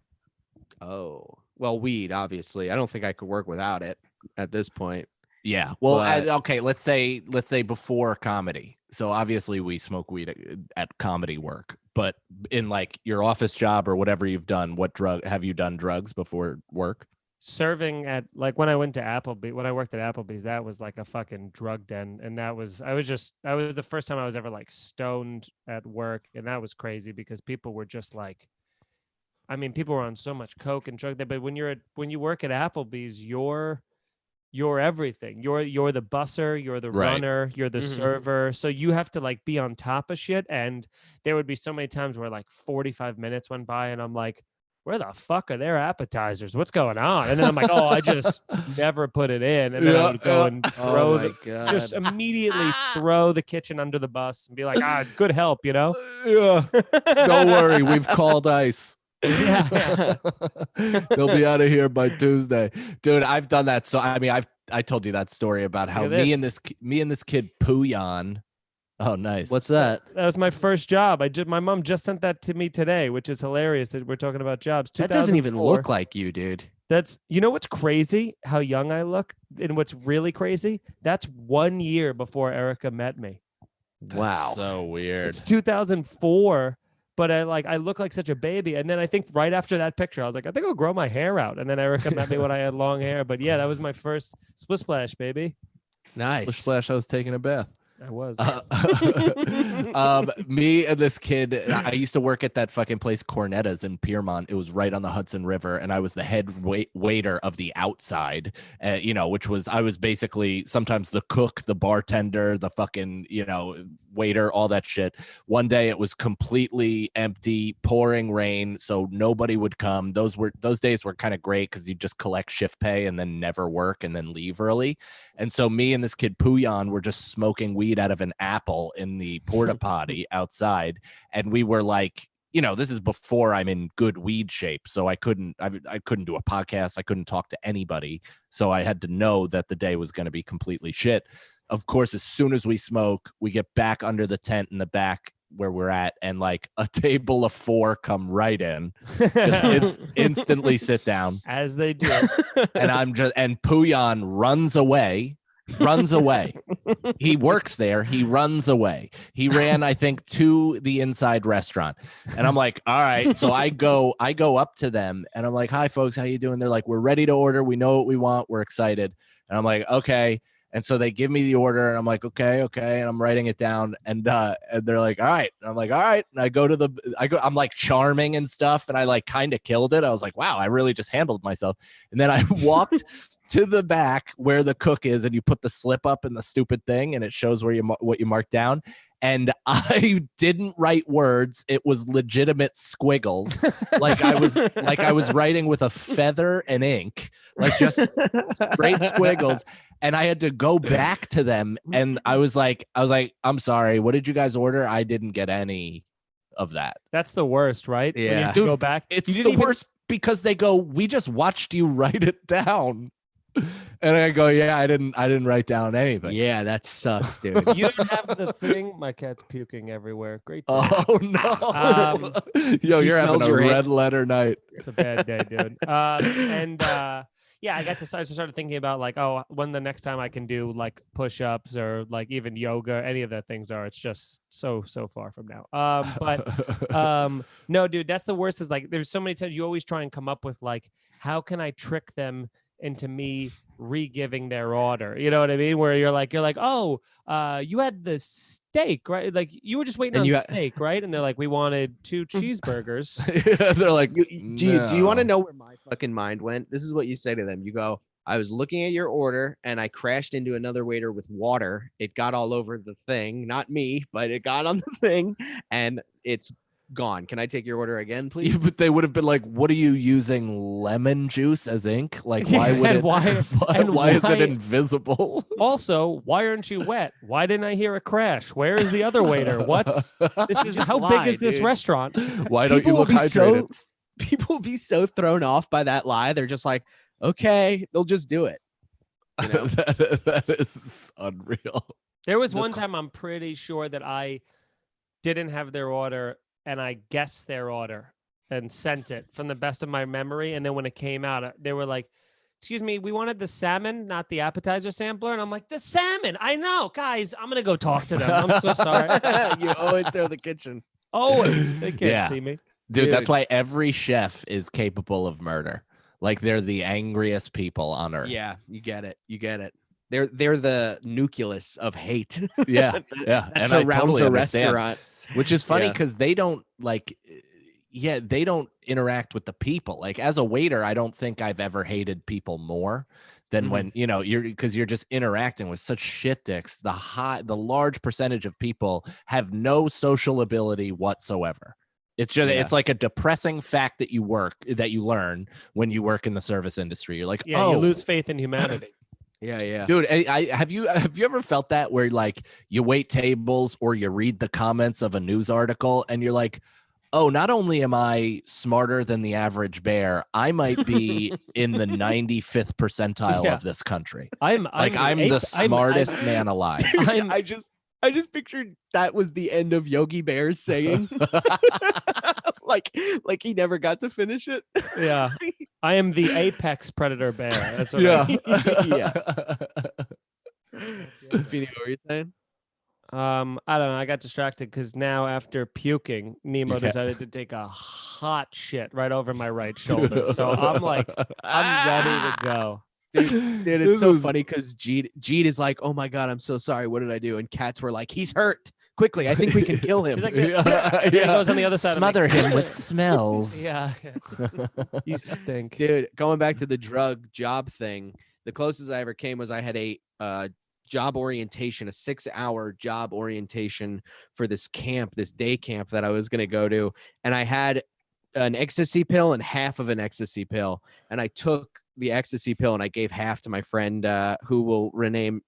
Oh, well, weed, obviously. I don't think I could work without it at this point. Yeah. Well, But- okay. Let's say before comedy. So obviously we smoke weed at comedy work, but in like your office job or whatever you've done, what drug have you done drugs before work? Serving at like when I went to when I worked at Applebee's, that was like a fucking drug den. And that was the first time I was ever like stoned at work. And that was crazy because people were just like, I mean, people were on so much coke and drug there. But when you work at Applebee's, your you're everything. You're the busser, you're the Right. runner, you're the Mhm. server. So you have to like be on top of shit. And there would be so many times where like 45 minutes went by and I'm like, where the fuck are their appetizers? What's going on? And then I'm like, oh, I just never put it in. And then I Yeah, would go yeah. and Oh throw my just God. immediately throw the kitchen under the bus and be like, it's good help, you know? Yeah. Don't worry, we've called ICE. Yeah. They'll be out of here by Tuesday, dude. I've done that. So I mean, I told you that story about how Look at me and this kid Puyan. Oh, nice. What's that? That was my first job. My mom just sent that to me today, which is hilarious that we're talking about jobs. That doesn't even 2004. look like you, dude. That's, you know what's crazy? How young I look. And what's really crazy? That's 1 year before Erica met me. That's Wow. so weird. It's 2004, but I look like such a baby. And then I think right after that picture, I was like, I think I'll grow my hair out. And then Erica met me when I had long hair. But yeah, that was my first Split Splash, baby. Nice. Splish Splash, I was taking a bath. I was. Me and this kid, I used to work at that fucking place Cornetta's in Piermont. It was right on the Hudson River, and I was the head waiter of the outside, which was, I was basically sometimes the cook, the bartender, the fucking, waiter, all that shit. One day it was completely empty, pouring rain, so nobody would come. Those days were kind of great because you just collect shift pay and then never work and then leave early. And so me and this kid Puyan were just smoking weed out of an apple in the porta potty outside, and we were like, this is before I'm in good weed shape, so I couldn't do a podcast, I couldn't talk to anybody, so I had to know that the day was going to be completely shit. Of course, as soon as we smoke, we get back under the tent in the back where we're at, and like a table of 4 come right in, just instantly sit down, As they do. and Puyan runs away. He works there. He runs away. He ran, I think, to the inside restaurant. And I'm like, all right. So I go up to them and I'm like, hi folks, how you doing? They're like, we're ready to order. We know what we want. We're excited. And I'm like, okay. And so they give me the order and I'm like, okay. And I'm writing it down and they're like, all right. And I'm like, all right. And I'm like charming and stuff. And I like kind of killed it. I was like, wow, I really just handled myself. And then I walked to the back where the cook is, and you put the slip up in the stupid thing and it shows where what you marked down. And I didn't write words. It was legitimate squiggles. like I was writing with a feather and ink, like just straight squiggles. And I had to go back to them. And I was like, I'm sorry. What did you guys order? I didn't get any of that. That's the worst, right? When you Yeah. have to go back. It's You the didn't even- worst because they go, we just watched you write it down. And I go, yeah, I didn't write down anything. Yeah, that sucks, dude. You don't have the thing. My cat's puking everywhere. Great day. Oh no. Yo, He you're having smells a your hate. red letter night. It's a bad day, dude. Yeah, I started thinking about like, oh, when the next time I can do like push-ups or like even yoga, any of the things are. It's just so far from now. No, dude, that's the worst. Is like, there's so many times you always try and come up with like, how can I trick them into me re-giving their order? You know what I mean? Where you're like, oh, you had the steak, right? Like you were just waiting And on you steak, right? And they're like, we wanted 2 cheeseburgers. They're like, Do you want to "No." know where my fucking mind went? This is what you say to them. You go, I was looking at your order and I crashed into another waiter with water. It got all over the thing, not me, but it got on the thing and it's gone. Can I take your order again, please? Yeah, but they would have been like, what are you using lemon juice as ink? Like, why would And it? why- Why is why- it invisible? Also, why aren't you wet? Why didn't I hear a crash? Where is the other waiter? This is Just how lie, big is this dude. restaurant? Why don't you People will look be hydrated? people will be so thrown off by that lie. They're just like, okay, they'll just do it. You know? that is unreal. There was The one co- time I'm pretty sure that I didn't have their order and I guessed their order and sent it from the best of my memory. And then when it came out, they were like, excuse me, we wanted the salmon, not the appetizer sampler. And I'm like, the salmon. I know, guys, I'm going to go talk to them. I'm so sorry. You always throw the kitchen. Always. They can't Yeah. see me. Dude, that's Dude. why every chef is capable of murder. Like, they're the angriest people on earth. Yeah, you get it. They're the nucleus of hate. yeah. That And I surrounds totally a understand. restaurant. Which is funny Yeah. because they don't they don't interact with the people. Like, as a waiter, I don't think I've ever hated people more than Mhm. when because you're just interacting with such shit dicks. The large percentage of people have no social ability whatsoever. It's just Yeah. it's like a depressing fact that you learn when you work in the service industry. You're like, Yeah, oh, you lose faith in humanity. Yeah. dude, I have you ever felt that where like you wait tables or you read the comments of a news article and you're like, oh, not only am I smarter than the average bear, I might be in the 95th percentile Yeah. of this country. I'm The smartest man alive. Dude, I'm- I just pictured that was the end of Yogi Bear's saying. like he never got to finish it. Yeah, I am the apex predator bear. That's what Yeah. Yeah. Feeney, what were you saying? I don't know. I got distracted because now after puking, Nemo You decided to take a hot shit right over my right shoulder. So I'm like, I'm ready to go. Dude, This it's so was- funny because Jeet is like, "Oh my god, I'm so sorry. What did I do?" And cats were like, "He's hurt. Quickly, I think we can kill him." He's like, and he goes on the other side. Smother of me. him with smells. Yeah, you stink. Dude, going back to the drug job thing, the closest I ever came was I had a job orientation, a 6-hour job orientation for this day camp that I was going to go to. And I had an ecstasy pill and half of an ecstasy pill. And I took the ecstasy pill and I gave half to my friend who will remain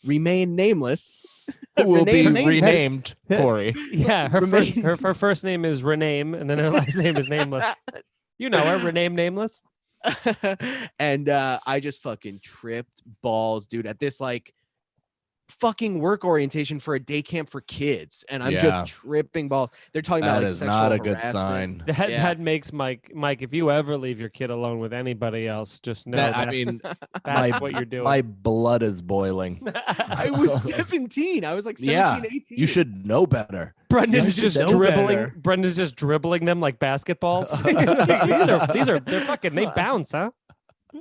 nameless. Who will be Rename- renamed Corey. Yeah, Remain- her first name is Rename, and then her last name is Nameless. You know her, Rename Nameless. And I just fucking tripped balls, dude, at this like fucking work orientation for a day camp for kids, and I'm Yeah. just tripping balls. They're talking about That like is sexual not a good harassment. sign. That makes Mike. If you ever leave your kid alone with anybody else, just know That- I that's, mean, that's what you're doing. My blood is boiling. I was 17. I was like 17, Yeah, 18. You should know better. Brendan's You just should know dribbling. better. Brendan's just dribbling them like basketballs. they're fucking. They bounce, huh?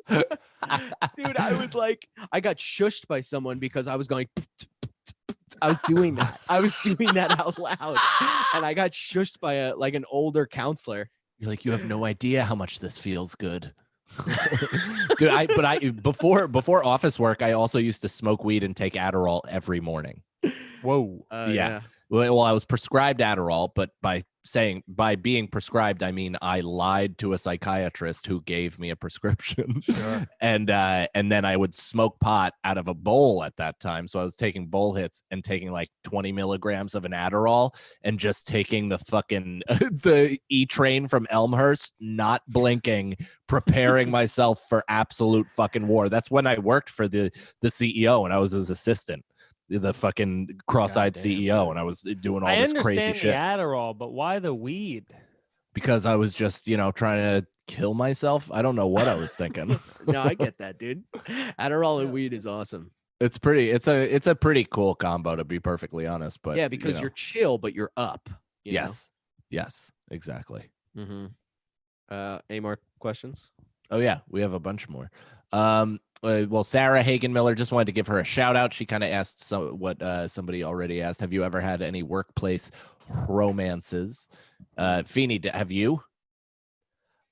Dude, I was like, I got shushed by someone because I was going. I was doing that. I was doing that out loud, and I got shushed by an older counselor. You're like, you have no idea how much this feels good. Dude, before office work, I also used to smoke weed and take Adderall every morning. Whoa. Yeah. Well, I was prescribed Adderall, but by being prescribed, I mean I lied to a psychiatrist who gave me a prescription. Sure. and then I would smoke pot out of a bowl at that time. So I was taking bowl hits and taking like 20 milligrams of an Adderall and just taking the fucking the E-train from Elmhurst, not blinking, preparing myself for absolute fucking war. That's when I worked for the CEO and I was his assistant. The fucking cross-eyed Goddamn, CEO, dude. and I was doing all I this understand crazy the shit Adderall, but why the weed? because I was just, trying to kill myself. I don't know what I was thinking. No, I get that, dude. Adderall and weed is awesome. It's a pretty cool combo, to be perfectly honest. But Yeah, because you're chill, but you're up. Yes, exactly. Mm-hmm. Any more questions? Oh yeah, we have a bunch more. Well, Sarah Hagen Miller, just wanted to give her a shout out. She kind of asked what somebody already asked. Have you ever had any workplace romances? Feeney, have you?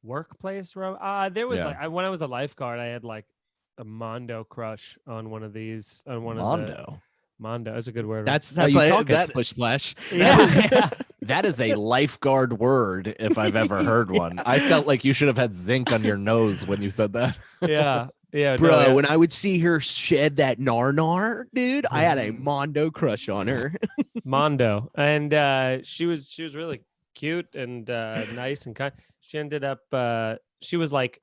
Workplace there was Yeah. when I was a lifeguard, I had like a Mondo crush on one of these. On one of Mondo. the Mondo is a good word. right? That's how That's you like- talk that- at Splish Splash. yeah. That is a lifeguard word if I've ever heard one. I felt like you should have had zinc on your nose when you said that. yeah. Yeah. Bro, no, yeah. when I would see her shed that nar, dude, I had a Mondo crush on her. Mondo, and she was really cute and nice and kind. She ended up she was like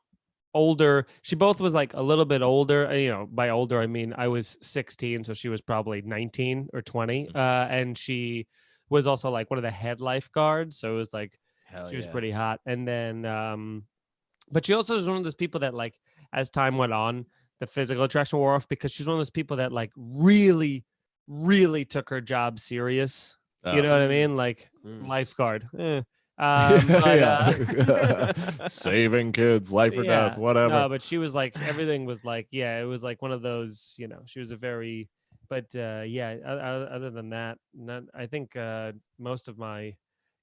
older. She both was like a little bit older. By older I mean I was 16, so she was probably 19 or 20. And she was also like one of the head lifeguards, so it was like she was pretty hot. And then but she also was one of those people that like as time went on, the physical attraction wore off because she's one of those people that like really, really took her job serious. You know what I mean? Like lifeguard. Saving kids, life or Yeah, death, whatever. No, but she was like everything was like it was like one of those. She was a very. But other than that, I think most of my,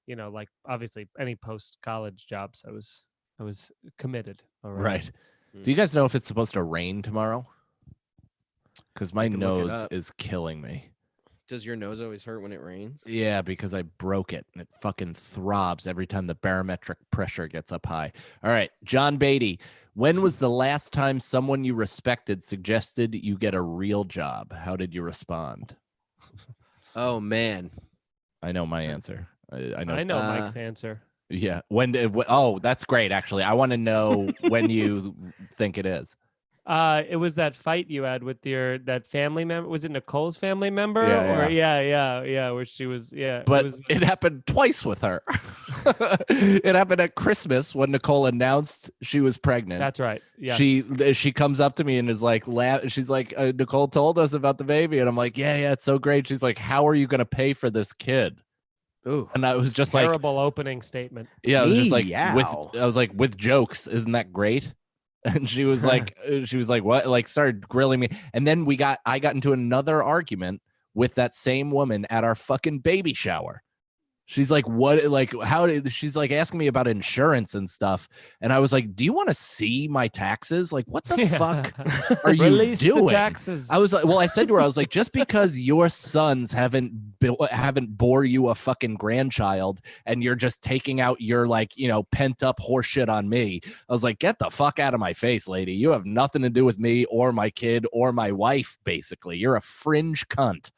like obviously any post college jobs, I was committed already. Right. Do you guys know if it's supposed to rain tomorrow? Because my can look it nose up. is killing me. Does your nose always hurt when it rains? Yeah, because I broke it and it fucking throbs every time the barometric pressure gets up high. All right, John Beatty, when was the last time someone you respected suggested you get a real job? How did you respond? Oh man. I know my answer. I know. Mike's answer. Yeah. Oh, that's great. Actually, I want to know when you think it is. It was that fight you had with that family member. Was it Nicole's family member? Yeah, Or yeah, where she was. Yeah, But it was, it happened twice with her. It happened at Christmas when Nicole announced she was pregnant. that's right. Yes. She comes up to me and is like, she's like, Nicole told us about the baby, and I'm like, yeah, it's so great. She's like, how are you gonna pay for this kid? Ooh. And I was just like, terrible opening statement. yeah, I was just like, Meow. I was like, with jokes, isn't that great? And she was like, what? Like, started grilling me. And then I got into another argument with that same woman at our fucking baby shower. She's like, what? Like, she's like asking me about insurance and stuff. And I was like, do you want to see my taxes? Like, what the fuck are you Release doing? the taxes. I was like, well, I said to her, I was like, just because your sons haven't bore you a fucking grandchild and you're just taking out your pent up horseshit on me. I was like, get the fuck out of my face, lady. You have nothing to do with me or my kid or my wife. Basically, you're a fringe cunt.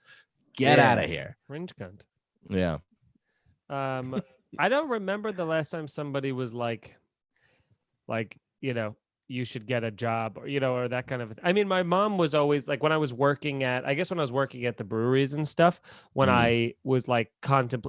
Get out of here. Fringe cunt. Yeah. I don't remember the last time somebody was like, you should get a job, or or that kind of. I mean, my mom was always like, when I was working at the breweries and stuff, when I was like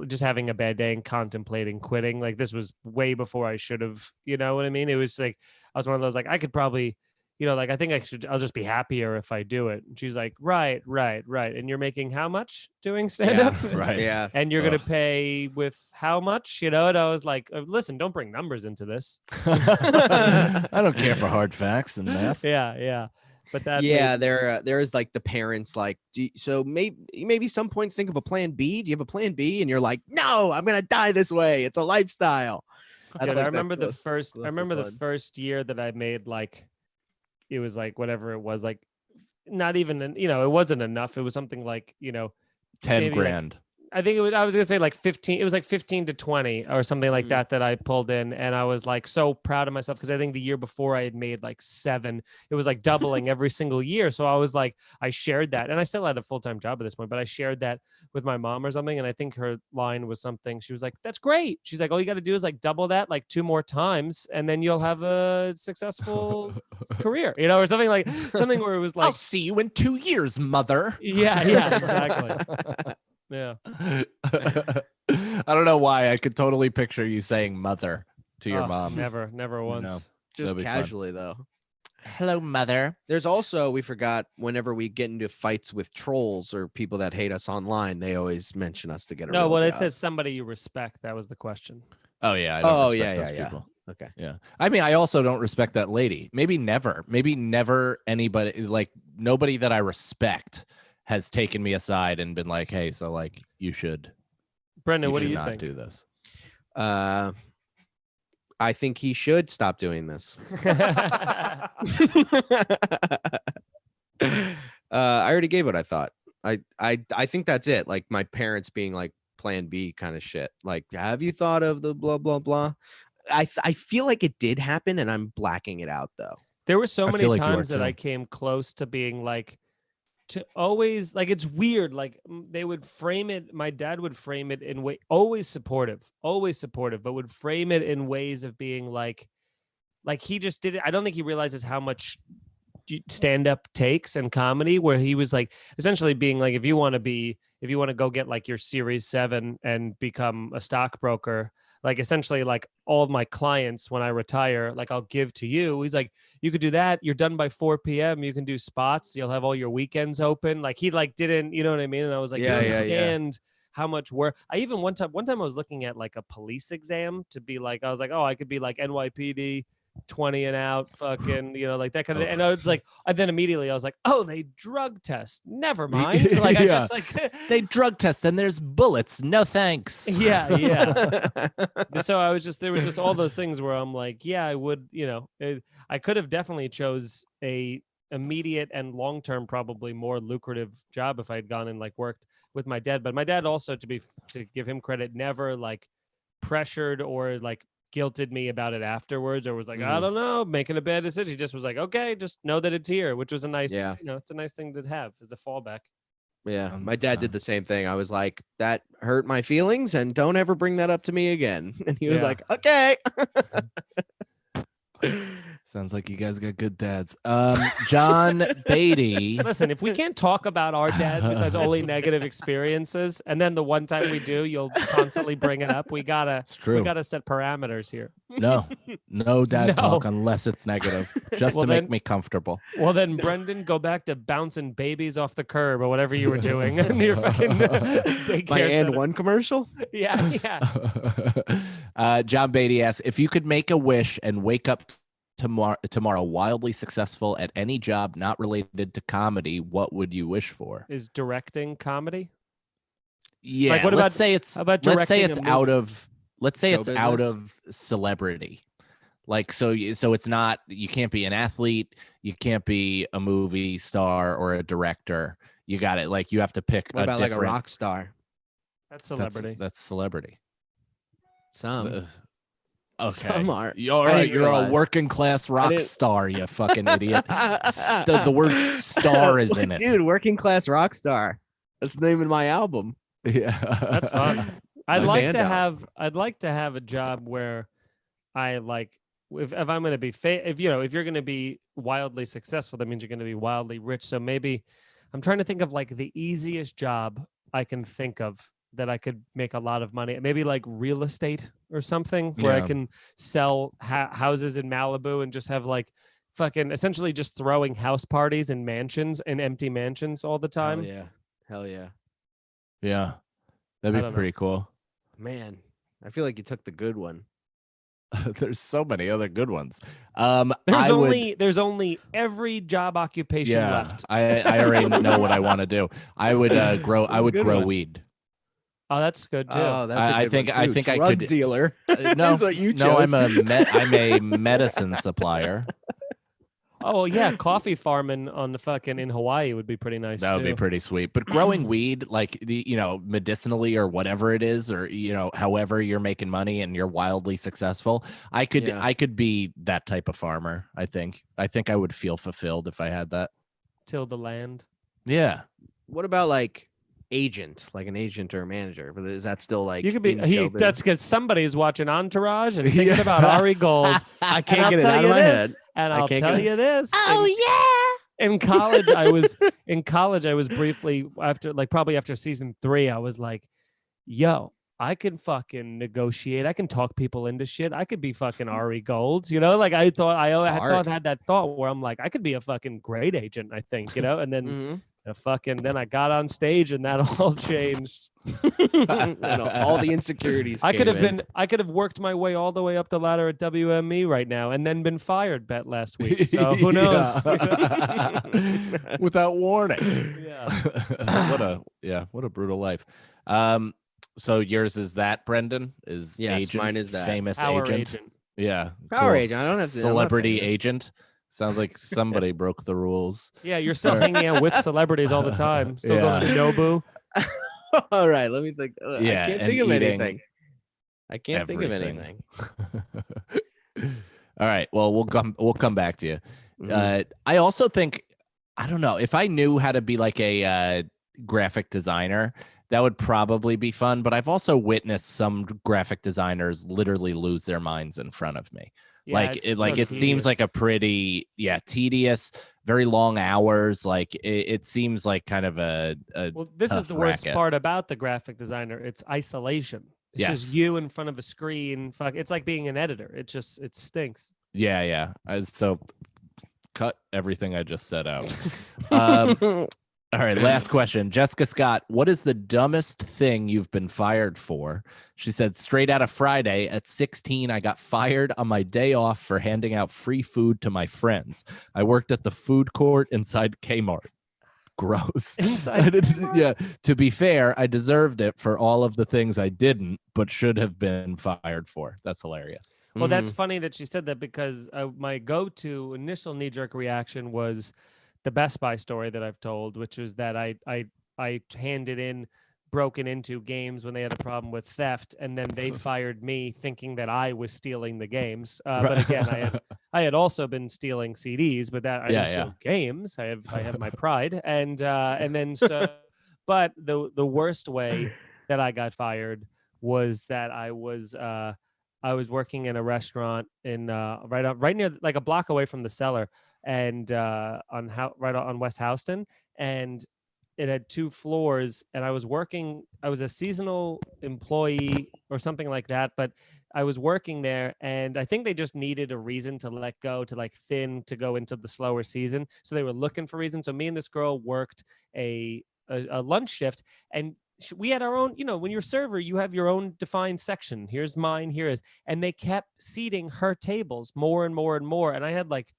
just having a bad day and contemplating quitting. Like, this was way before I should have. You know what I mean? It was like I was one of those, like, I could probably. I think I'll just be happier if I do it. And she's like, right. And you're making how much doing stand up? Yeah, right. Yeah. And you're going to pay with how much, And I was like, listen, don't bring numbers into this. I don't care for hard facts and math. Yeah. But that, there is like the parents like, so maybe some point think of a plan B. Do you have a plan B? And you're like, no, I'm going to die this way. It's a lifestyle. That's I like remember the closest ones. first year that I made, like, it was like whatever it was, like not even, it wasn't enough. It was something like, 10 grand. I think I was going to say like 15, it was like 15 to 20 or something like that I pulled in. And I was like so proud of myself, because I think the year before I had made like 7. It was like doubling every single year. So I was like, I shared that, and I still had a full-time job at this point, but I shared that with my mom or something. And I think her line was something, she was like, that's great. She's like, all you got to do is like double that like 2 more times, and then you'll have a successful career, or something where it was like, I'll see you in 2 years, mother. Yeah, exactly. Yeah. I don't know why. I could totally picture you saying mother to your mom. Never once. No. Just That'd be fun. casually though. Hello, mother. There's also, we forgot, whenever we get into fights with trolls or people that hate us online, they always mention us to get a No, real well, it job. says somebody you respect. That was the question. Oh yeah. I don't respect those yeah. people. Okay. Yeah. I mean, I also don't respect that lady. Maybe never anybody, like nobody that I respect has taken me aside and been like, hey, so like you should. Brendan, what do you not think? do this? I think he should stop doing this. I already gave what I thought. I think that's it. Like my parents being like plan B kind of shit. Like, have you thought of the blah, blah, blah? I feel like it did happen, and I'm blacking it out though. There were so I many feel like you are times that too. I came close to being like, to always, like, it's weird. Like they would frame it. My dad would frame it in way, always supportive, but would frame it in ways of being like he just did it. I don't think he realizes how much stand up takes and comedy, where he was like essentially being like, if you want to go get like your Series 7 and become a stockbroker, like essentially like all of my clients when I retire, like I'll give to you. He's like, you could do that. You're done by 4 p.m. You can do spots. You'll have all your weekends open. Like he like didn't, you know what I mean? And I was like, you understand how much work. I even one time I was looking at like a police exam to be like, I was like, oh, I could be like NYPD 20 and out, fucking, like that kind of. And I was like, and then immediately I was like, oh, they drug test. Never mind. So, like I just like they drug test and there's bullets. No thanks. Yeah. So I was just there was just all those things where I'm like, yeah, I would, I could have definitely chose a immediate and long-term probably more lucrative job if I had gone and like worked with my dad. But my dad also, to give him credit, never like pressured or like guilted me about it afterwards, or was like, I don't know, making a bad decision. He just was like, okay, just know that it's here, which was a nice, it's a nice thing to have as a fallback. Yeah, my dad did the same thing. I was like, that hurt my feelings and don't ever bring that up to me again. And he was like, okay. Sounds like you guys got good dads. John Beatty. Listen, if we can't talk about our dads besides only negative experiences, and then the one time we do, you'll constantly bring it up. We gotta set parameters here. No dad talk unless it's negative, just to make me comfortable. Well, then, Brendan, go back to bouncing babies off the curb or whatever you were doing in your fucking daycare My center. and one commercial. Yeah. John Beatty asks, if you could make a wish and wake up tomorrow wildly successful at any job not related to comedy, what would you wish for? Is directing comedy? Yeah. Like, let's say it's out of celebrity. Like, so it's not, you can't be an athlete, you can't be a movie star or a director. You got it. Like, you have to pick what about like a rock star? That's celebrity. That's celebrity. Okay. All right, you're a working class rock star, you fucking idiot. The word star is in it. Dude, working class rock star. That's the name of my album. Yeah. That's fun. I'd like to have a job where I like, if I'm going to be if you're going to be wildly successful, that means you're going to be wildly rich. So maybe I'm trying to think of like the easiest job I can think of that I could make a lot of money. Maybe like real estate or something where I can sell houses in Malibu and just have like fucking essentially just throwing house parties in mansions and empty mansions all the time. Hell yeah. Yeah. That'd be pretty cool. Man, I feel like you took the good one. There's so many other good ones. There's only every job occupation left. I already know what I want to do. I would grow weed. Oh, that's good too. Oh, that's I think I could dealer. No, what you chose. No, I'm a medicine supplier. Oh yeah, coffee farming on the fucking in Hawaii would be pretty nice. That would be pretty sweet. But growing weed, like medicinally or whatever it is, or however you're making money and you're wildly successful, I could be that type of farmer. I think I would feel fulfilled if I had that. Till the land. Yeah. What about like an agent or a manager? But is that still like you could be? That's because somebody's watching Entourage and thinking about Ari Gold. I can't get it out of my head. And I'll tell you this. Oh yeah. In college, I was briefly probably after season 3, I was like, yo, I can fucking negotiate. I can talk people into shit. I could be fucking Ari Golds, Like I had that thought where I'm like, I could be a fucking great agent, I think, and then then I got on stage and that all changed. All the insecurities. I could have worked my way all the way up the ladder at WME right now and then been fired last week. So who knows? Without warning. Yeah. What a brutal life. So yours is that, Brendan? Yes, agent, mine is that. Famous agent. Yeah. Power agent. I don't have to. Celebrity agent. Sounds like somebody broke the rules. Yeah, you're still hanging out with celebrities all the time. Still going to Nobu. All right, let me think. I can't think of anything. I can't think of anything. All right. Well, we'll come back to you. Mm-hmm. I also think, I don't know, if I knew how to be like a graphic designer, that would probably be fun. But I've also witnessed some graphic designers literally lose their minds in front of me. Yeah, it seems like a pretty tedious, very long hours. Like it seems like kind of a well, this is the worst racket. part about the graphic designer. It's isolation. It's just you in front of a screen. Fuck, it's like being an editor. It stinks. Yeah. So cut everything I just said out. All right, last question. Jessica Scott, what is the dumbest thing you've been fired for? She said, straight out of Friday at 16, I got fired on my day off for handing out free food to my friends. I worked at the food court inside Kmart. Gross. Inside Kmart? Yeah. To be fair, I deserved it for all of the things I didn't, but should have been fired for. That's hilarious. Well, that's funny that she said that because my go-to initial knee-jerk reaction was the Best Buy story that I've told, which was that I handed in broken into games when they had a problem with theft, and then they fired me thinking that I was stealing the games. But again, I had also been stealing CDs, but that I didn't steal games. I have my pride, and then so, but the worst way that I got fired was that I was working in a restaurant in right near, like a block away from the Cellar, and right on West Houston, and it had 2 floors, and I was a seasonal employee or something like that, but I was working there, and I think they just needed a reason to let go, to like thin, to go into the slower season. So they were looking for reasons. So me and this girl worked a lunch shift, and we had our own, when you're a server, you have your own defined section. Here's mine, here is, and they kept seating her tables more and more and more. And I had like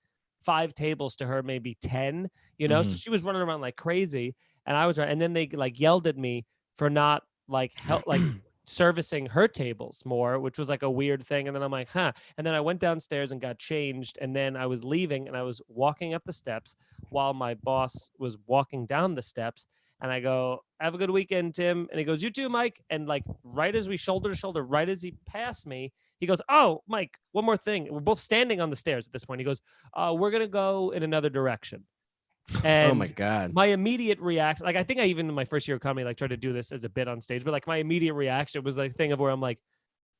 5 tables to her, maybe 10, so she was running around like crazy. And I was, and then they like yelled at me for not like servicing her tables more, which was like a weird thing. And then I'm like, huh. And then I went downstairs and got changed. And then I was leaving, and I was walking up the steps while my boss was walking down the steps. And I go, have a good weekend, Tim. And he goes, you too, Mike. And like right as we shoulder to shoulder, right as he passed me, he goes, oh, Mike, one more thing. We're both standing on the stairs at this point. He goes, we're going to go in another direction. And oh my God. My immediate reaction, like I think I even in my first year of comedy, like tried to do this as a bit on stage, but like my immediate reaction was like a thing of where I'm like,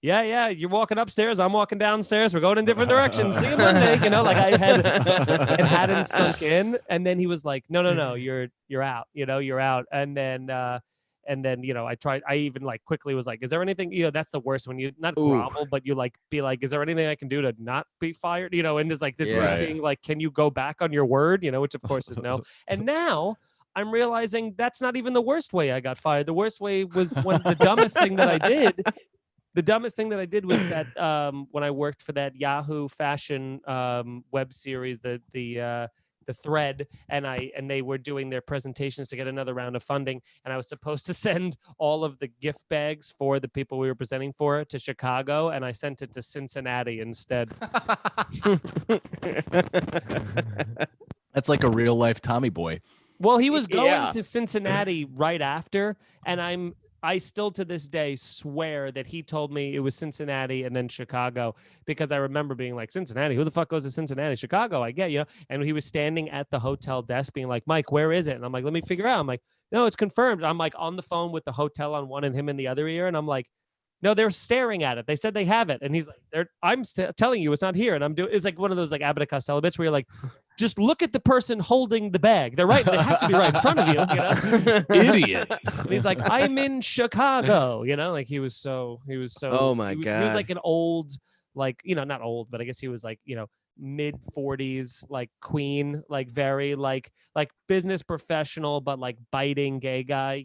yeah, you're walking upstairs, I'm walking downstairs, we're going in different directions. See you Monday, like it hadn't sunk in. And then he was like, no, you're out, you're out. And then I even like quickly was like, is there anything, that's the worst when you not grovel, but you like be like, is there anything I can do to not be fired? And just like this just being like, can you go back on your word? Which of course is no. And now I'm realizing that's not even the worst way I got fired. The worst way was when the dumbest thing that I did. The dumbest thing that I did was that when I worked for that Yahoo fashion web series, the Thread, and they were doing their presentations to get another round of funding, and I was supposed to send all of the gift bags for the people we were presenting for to Chicago, and I sent it to Cincinnati instead. That's like a real life Tommy Boy. Well, he was going to Cincinnati right after, and I still to this day swear that he told me it was Cincinnati and then Chicago, because I remember being like, Cincinnati, who the fuck goes to Cincinnati? Chicago, I get, and he was standing at the hotel desk being like, Mike, where is it? And I'm like, let me figure out. I'm like, no, it's confirmed. I'm like on the phone with the hotel on one and him in the other ear. And I'm like, no, they're staring at it. They said they have it. And he's like, I'm telling you it's not here. And it's like one of those like Abbott and Costello bits where you're like, just look at the person holding the bag. They have to be right in front of you, Idiot. And he's like, I'm in Chicago, like he was so, oh my God. He was like an old, like, not old, but I guess he was like, mid 40s, like queen, like very like business professional, but like biting gay guy,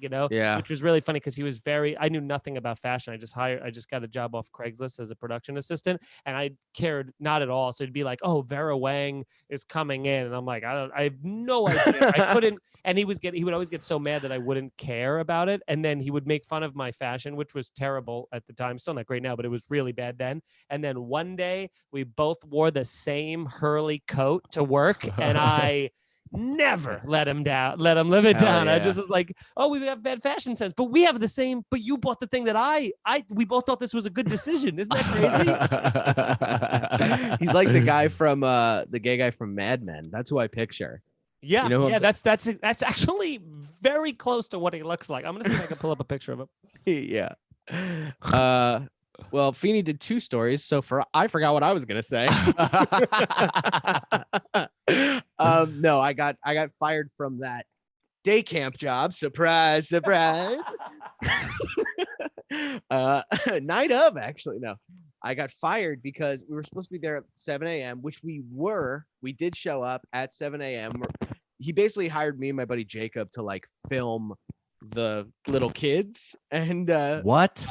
which was really funny because he was I knew nothing about fashion. I just got a job off Craigslist as a production assistant, and I cared not at all. So it'd be like, oh, Vera Wang is coming in, and I'm like, I have no idea. I couldn't. And he would always get so mad that I wouldn't care about it, and then he would make fun of my fashion, which was terrible at the time. Still not great now, but it was really bad then. And then one day we both wore the same Hurley coat to work, and I never let him live it down. Yeah. I just was like, oh, we have bad fashion sense, but we have the same, but you bought the thing that we both thought this was a good decision. Isn't that crazy? He's like the guy from the gay guy from Mad Men. That's who I picture. Yeah, that's actually very close to what he looks like. I'm gonna see if I can pull up a picture of him. Yeah. Well, Feeney did 2 stories, so I forgot what I was gonna say. No, I got fired from that day camp job. Surprise, surprise. Night of, actually, no. I got fired because we were supposed to be there at 7 a.m., which we dere. We did show up at 7 a.m. he basically hired me and my buddy Jacob to like film the little kids, and What?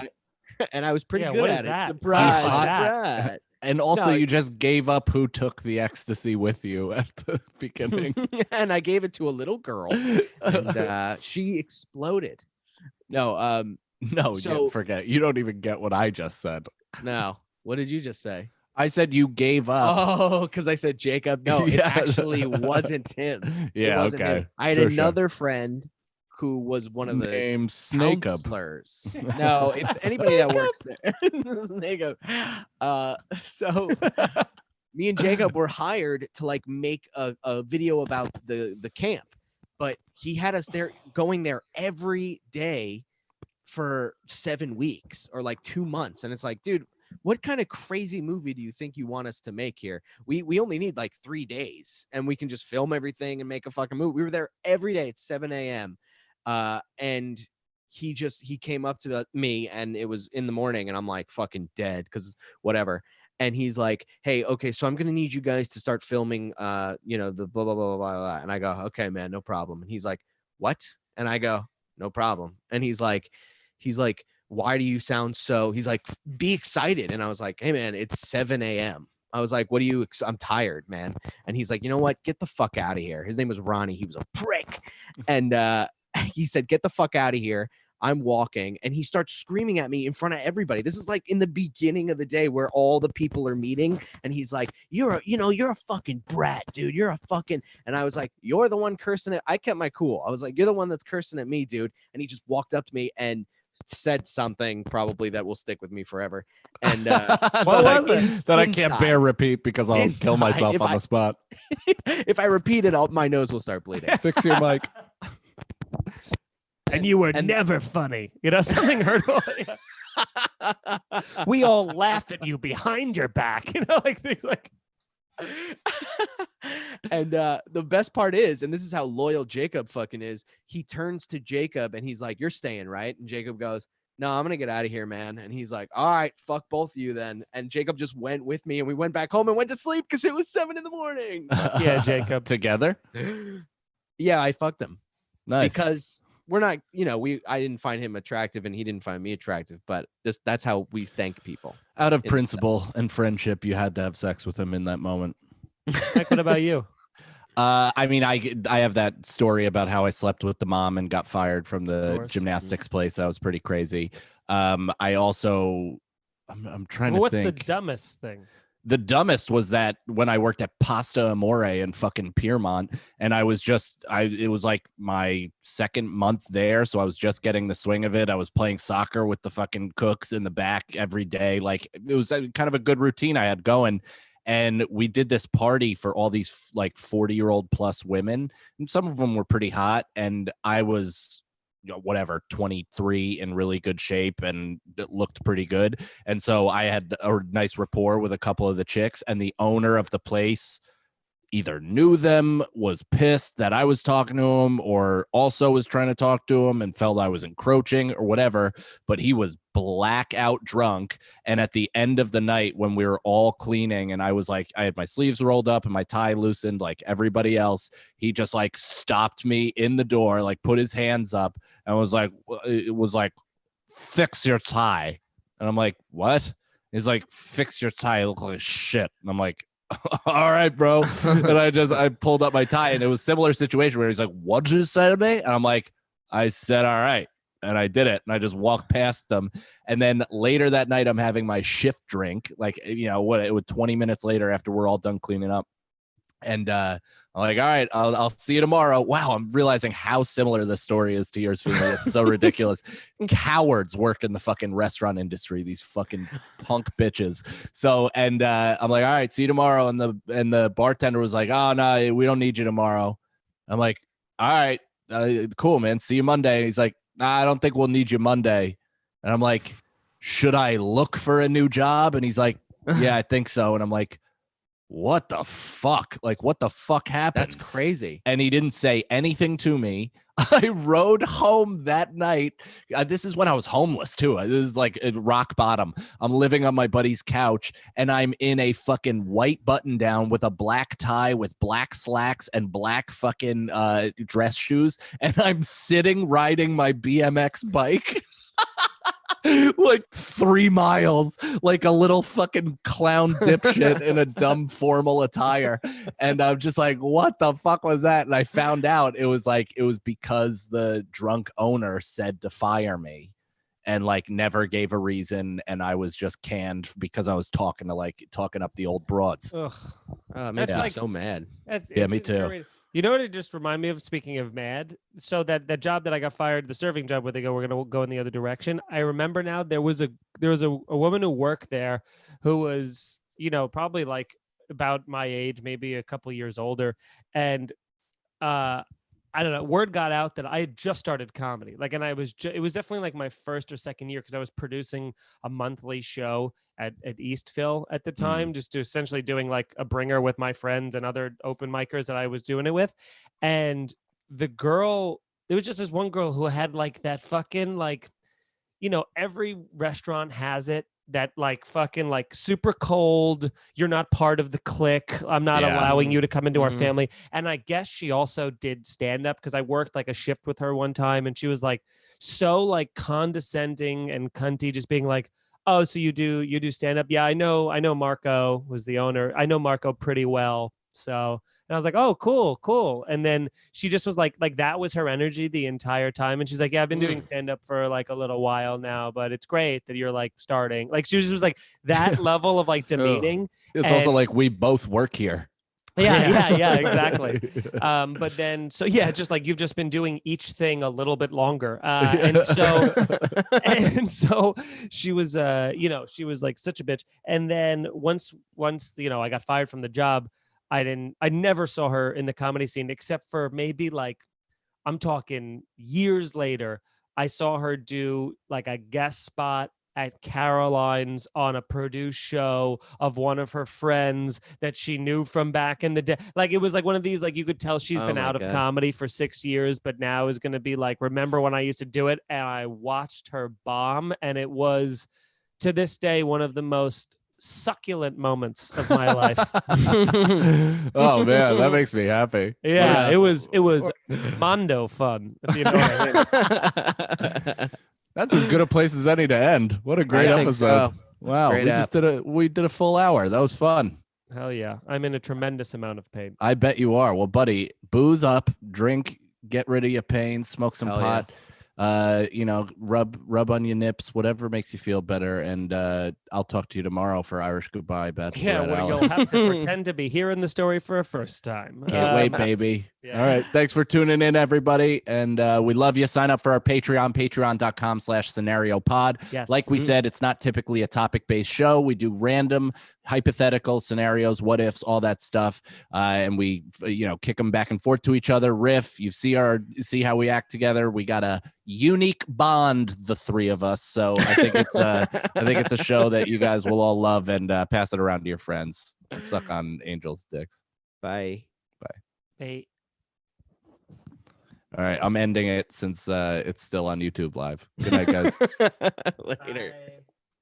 and I was pretty Yeah, good what at is it. that? Surprise, How is that? surprise. And also, No, you just gave up who took the ecstasy with you at the beginning. And I gave it to a little girl, and she exploded. No, No, so- forget it. You don't even get what I just said. no. What did you just say? I said you gave up. Oh, because I said Jacob. No, it Yeah. actually wasn't him. It Yeah, wasn't okay. him. I had Sure. another friend who was one of the Name Snake Up. counselors. No, if anybody that works there, Snake Up. So me and Jacob were hired to like make a video about the camp, but he had us there going there every day for 7 weeks or like 2 months, and it's like, dude, what kind of crazy movie do you think you want us to make here? We only need like 3 days and we can just film everything and make a fucking movie. We were there every day at 7 a.m. And he came up to me, and it was in the morning, and I'm like fucking dead because whatever. And he's like, hey, okay, so I'm gonna need you guys to start filming the blah blah blah blah blah. And I go, okay, man, no problem. And he's like, what? And I go, no problem. And he's like, why do you sound so? He's like, be excited. And I was like, hey man, it's 7 a.m. I was like, I'm tired, man. And he's like, you know what? Get the fuck out of here. His name was Ronnie. He was a prick. And he said, get the fuck out of here. I'm walking. And he starts screaming at me in front of everybody. This is like in the beginning of the day where all the people are meeting. And he's like, you're a fucking brat, dude. You're a fucking. And I was like, you're the one cursing it. I kept my cool. I was like, you're the one that's cursing at me, dude. And he just walked up to me and said something probably that will stick with me forever. And What was it? That I can't Inside. bear repeat because I'll kill Inside. myself If on I- the spot. if I repeat it, my nose will start bleeding. Fix your mic. And you were and- never funny. You know, something hurtful. We all laugh at you behind your back. You know, like things like. And the best part is, and this is how loyal Jacob fucking is, he turns to Jacob and he's like, you're staying, right? And Jacob goes, no, I'm gonna get out of here, man. And he's like, all right, fuck both of you then. And Jacob just went with me, and we went back home and went to sleep because it was 7 a.m. Yeah, Jacob. Together? Yeah, I fucked him Nice. because we're not, I didn't find him attractive and he didn't find me attractive, but that's how we thank people. out of it's- principle and friendship, you had to have sex with him in that moment. Mike, what about you? I mean, I have that story about how I slept with the mom and got fired from the course. gymnastics place. That was pretty crazy. I also, I'm trying Well, to what's think. the dumbest thing? The dumbest was that when I worked at Pasta Amore in fucking Piermont, and it was like my second month there, so I was just getting the swing of it. I was playing soccer with the fucking cooks in the back every day. Like, it was kind of a good routine I had going. And we did this party for all these like 40-year-old plus women, and some of them were pretty hot. And I was, 23, in really good shape, and it looked pretty good. And so I had a nice rapport with a couple of the chicks, and the owner of the place either knew them, was pissed that I was talking to him, or also was trying to talk to him and felt I was encroaching or whatever. But he was blackout drunk. And at the end of the night, when we were all cleaning, and I was like, I had my sleeves rolled up and my tie loosened like everybody else, he just like stopped me in the door, like put his hands up and was like, fix your tie. And I'm like, what? He's like, fix your tie. You look like shit. And I'm like, all right, bro. And I pulled up my tie, and it was a similar situation where he's like, what'd you say to me? And I'm like, I said, all right. And I did it. And I just walked past them. And then later that night, I'm having my shift drink, like, it was 20 minutes later after we're all done cleaning up. And I'm like, all right, I'll see you tomorrow. Wow, I'm realizing how similar this story is to yours, Feeney. It's so ridiculous. Cowards work in the fucking restaurant industry, these fucking punk bitches. So, and I'm like, all right, see you tomorrow. And the bartender was like, oh, no, we don't need you tomorrow. I'm like, all right, cool, man. See you Monday. And he's like, nah, I don't think we'll need you Monday. And I'm like, should I look for a new job? And he's like, yeah, I think so. And I'm like, what the fuck? Like, what the fuck happened? That's crazy. And he didn't say anything to me. I rode home that night. This is when I was homeless too. This is like at rock bottom. I'm living on my buddy's couch and I'm in a fucking white button down with a black tie with black slacks and black fucking dress shoes. And I'm sitting riding my BMX bike. Like 3 miles, like a little fucking clown dipshit in a dumb formal attire. And I'm just like, what the fuck was that? And I found out it was because the drunk owner said to fire me and like never gave a reason. And I was just canned because I was talking up the old broads. Ugh. Oh, it makes That's me like- so mad. Yeah, me too. infuriating. You know what it just reminded me of? Speaking of mad, so that job that I got fired, the serving job where they go, we're gonna go in the other direction. I remember now there was a woman who worked there who was, you know, probably like about my age, maybe a couple years older, and I don't know. Word got out that I had just started comedy. Like, and I was, it was definitely like my first or second year because I was producing a monthly show at Eastville at the time, just to essentially doing like a bringer with my friends and other open micers that I was doing it with. And the girl, there was just this one girl who had like that fucking like, you know, every restaurant has it. That like fucking like super cold, you're not part of the clique, I'm not Yeah. allowing you to come into our Mhm. family. And I guess she also did stand up because I worked like a shift with her one time and she was like so like condescending and cunty, just being like, oh, so you do stand up? Yeah, I know Marco was the owner, I know Marco pretty well. So, and I was like, oh, cool. And then she just was like that was her energy the entire time. And she's like, yeah, I've been doing stand up for like a little while now, but it's great that you're like starting. Like she was just like that level of like demeaning. It's also And- like we both work here. Yeah, exactly. But then, so yeah, just like you've just been doing each thing a little bit longer. And so she was, you know, she was like such a bitch. And then once, you know, I got fired from the job, I never saw her in the comedy scene except for maybe like, I'm talking years later, I saw her do like a guest spot at Caroline's on a produced show of one of her friends that she knew from back in the day. Like it was like one of these, like you could tell she's Oh been my out of God. comedy for 6 years, but now is going to be like, remember when I used to do it? And I watched her bomb. And it was to this day, one of the most succulent moments of my life. Oh man, that makes me happy. Yeah, Yeah. it was Mondo fun. If you know what I mean. That's as good a place as any to end. What a great I think episode. so. Wow, Great we did a full hour. That was fun. Hell yeah. I'm in a tremendous amount of pain. I bet you are. Well, buddy, booze up, drink, get rid of your pain, smoke some Hell yeah. pot. You know, rub on your nips, whatever makes you feel better. And I'll talk to you tomorrow for Irish Goodbye, Bachelorette Yeah, well, Alex. you'll have to pretend to be hearing the story for a first time. Can't wait, baby. yeah. All right. Thanks for tuning in, everybody. And we love you. Sign up for our Patreon, patreon.com/scenario pod. Yes. Like we said, it's not typically a topic-based show. We do random hypothetical scenarios, what ifs, all that stuff. And we, you know, kick them back and forth to each other, riff. You see how we act together. We got a unique bond, the three of us. So I think it's a show that you guys will all love, and pass it around to your friends. Suck on angels' dicks. Bye. Hey. All right, I'm ending it since it's still on YouTube Live. Good night, guys. Later. Bye.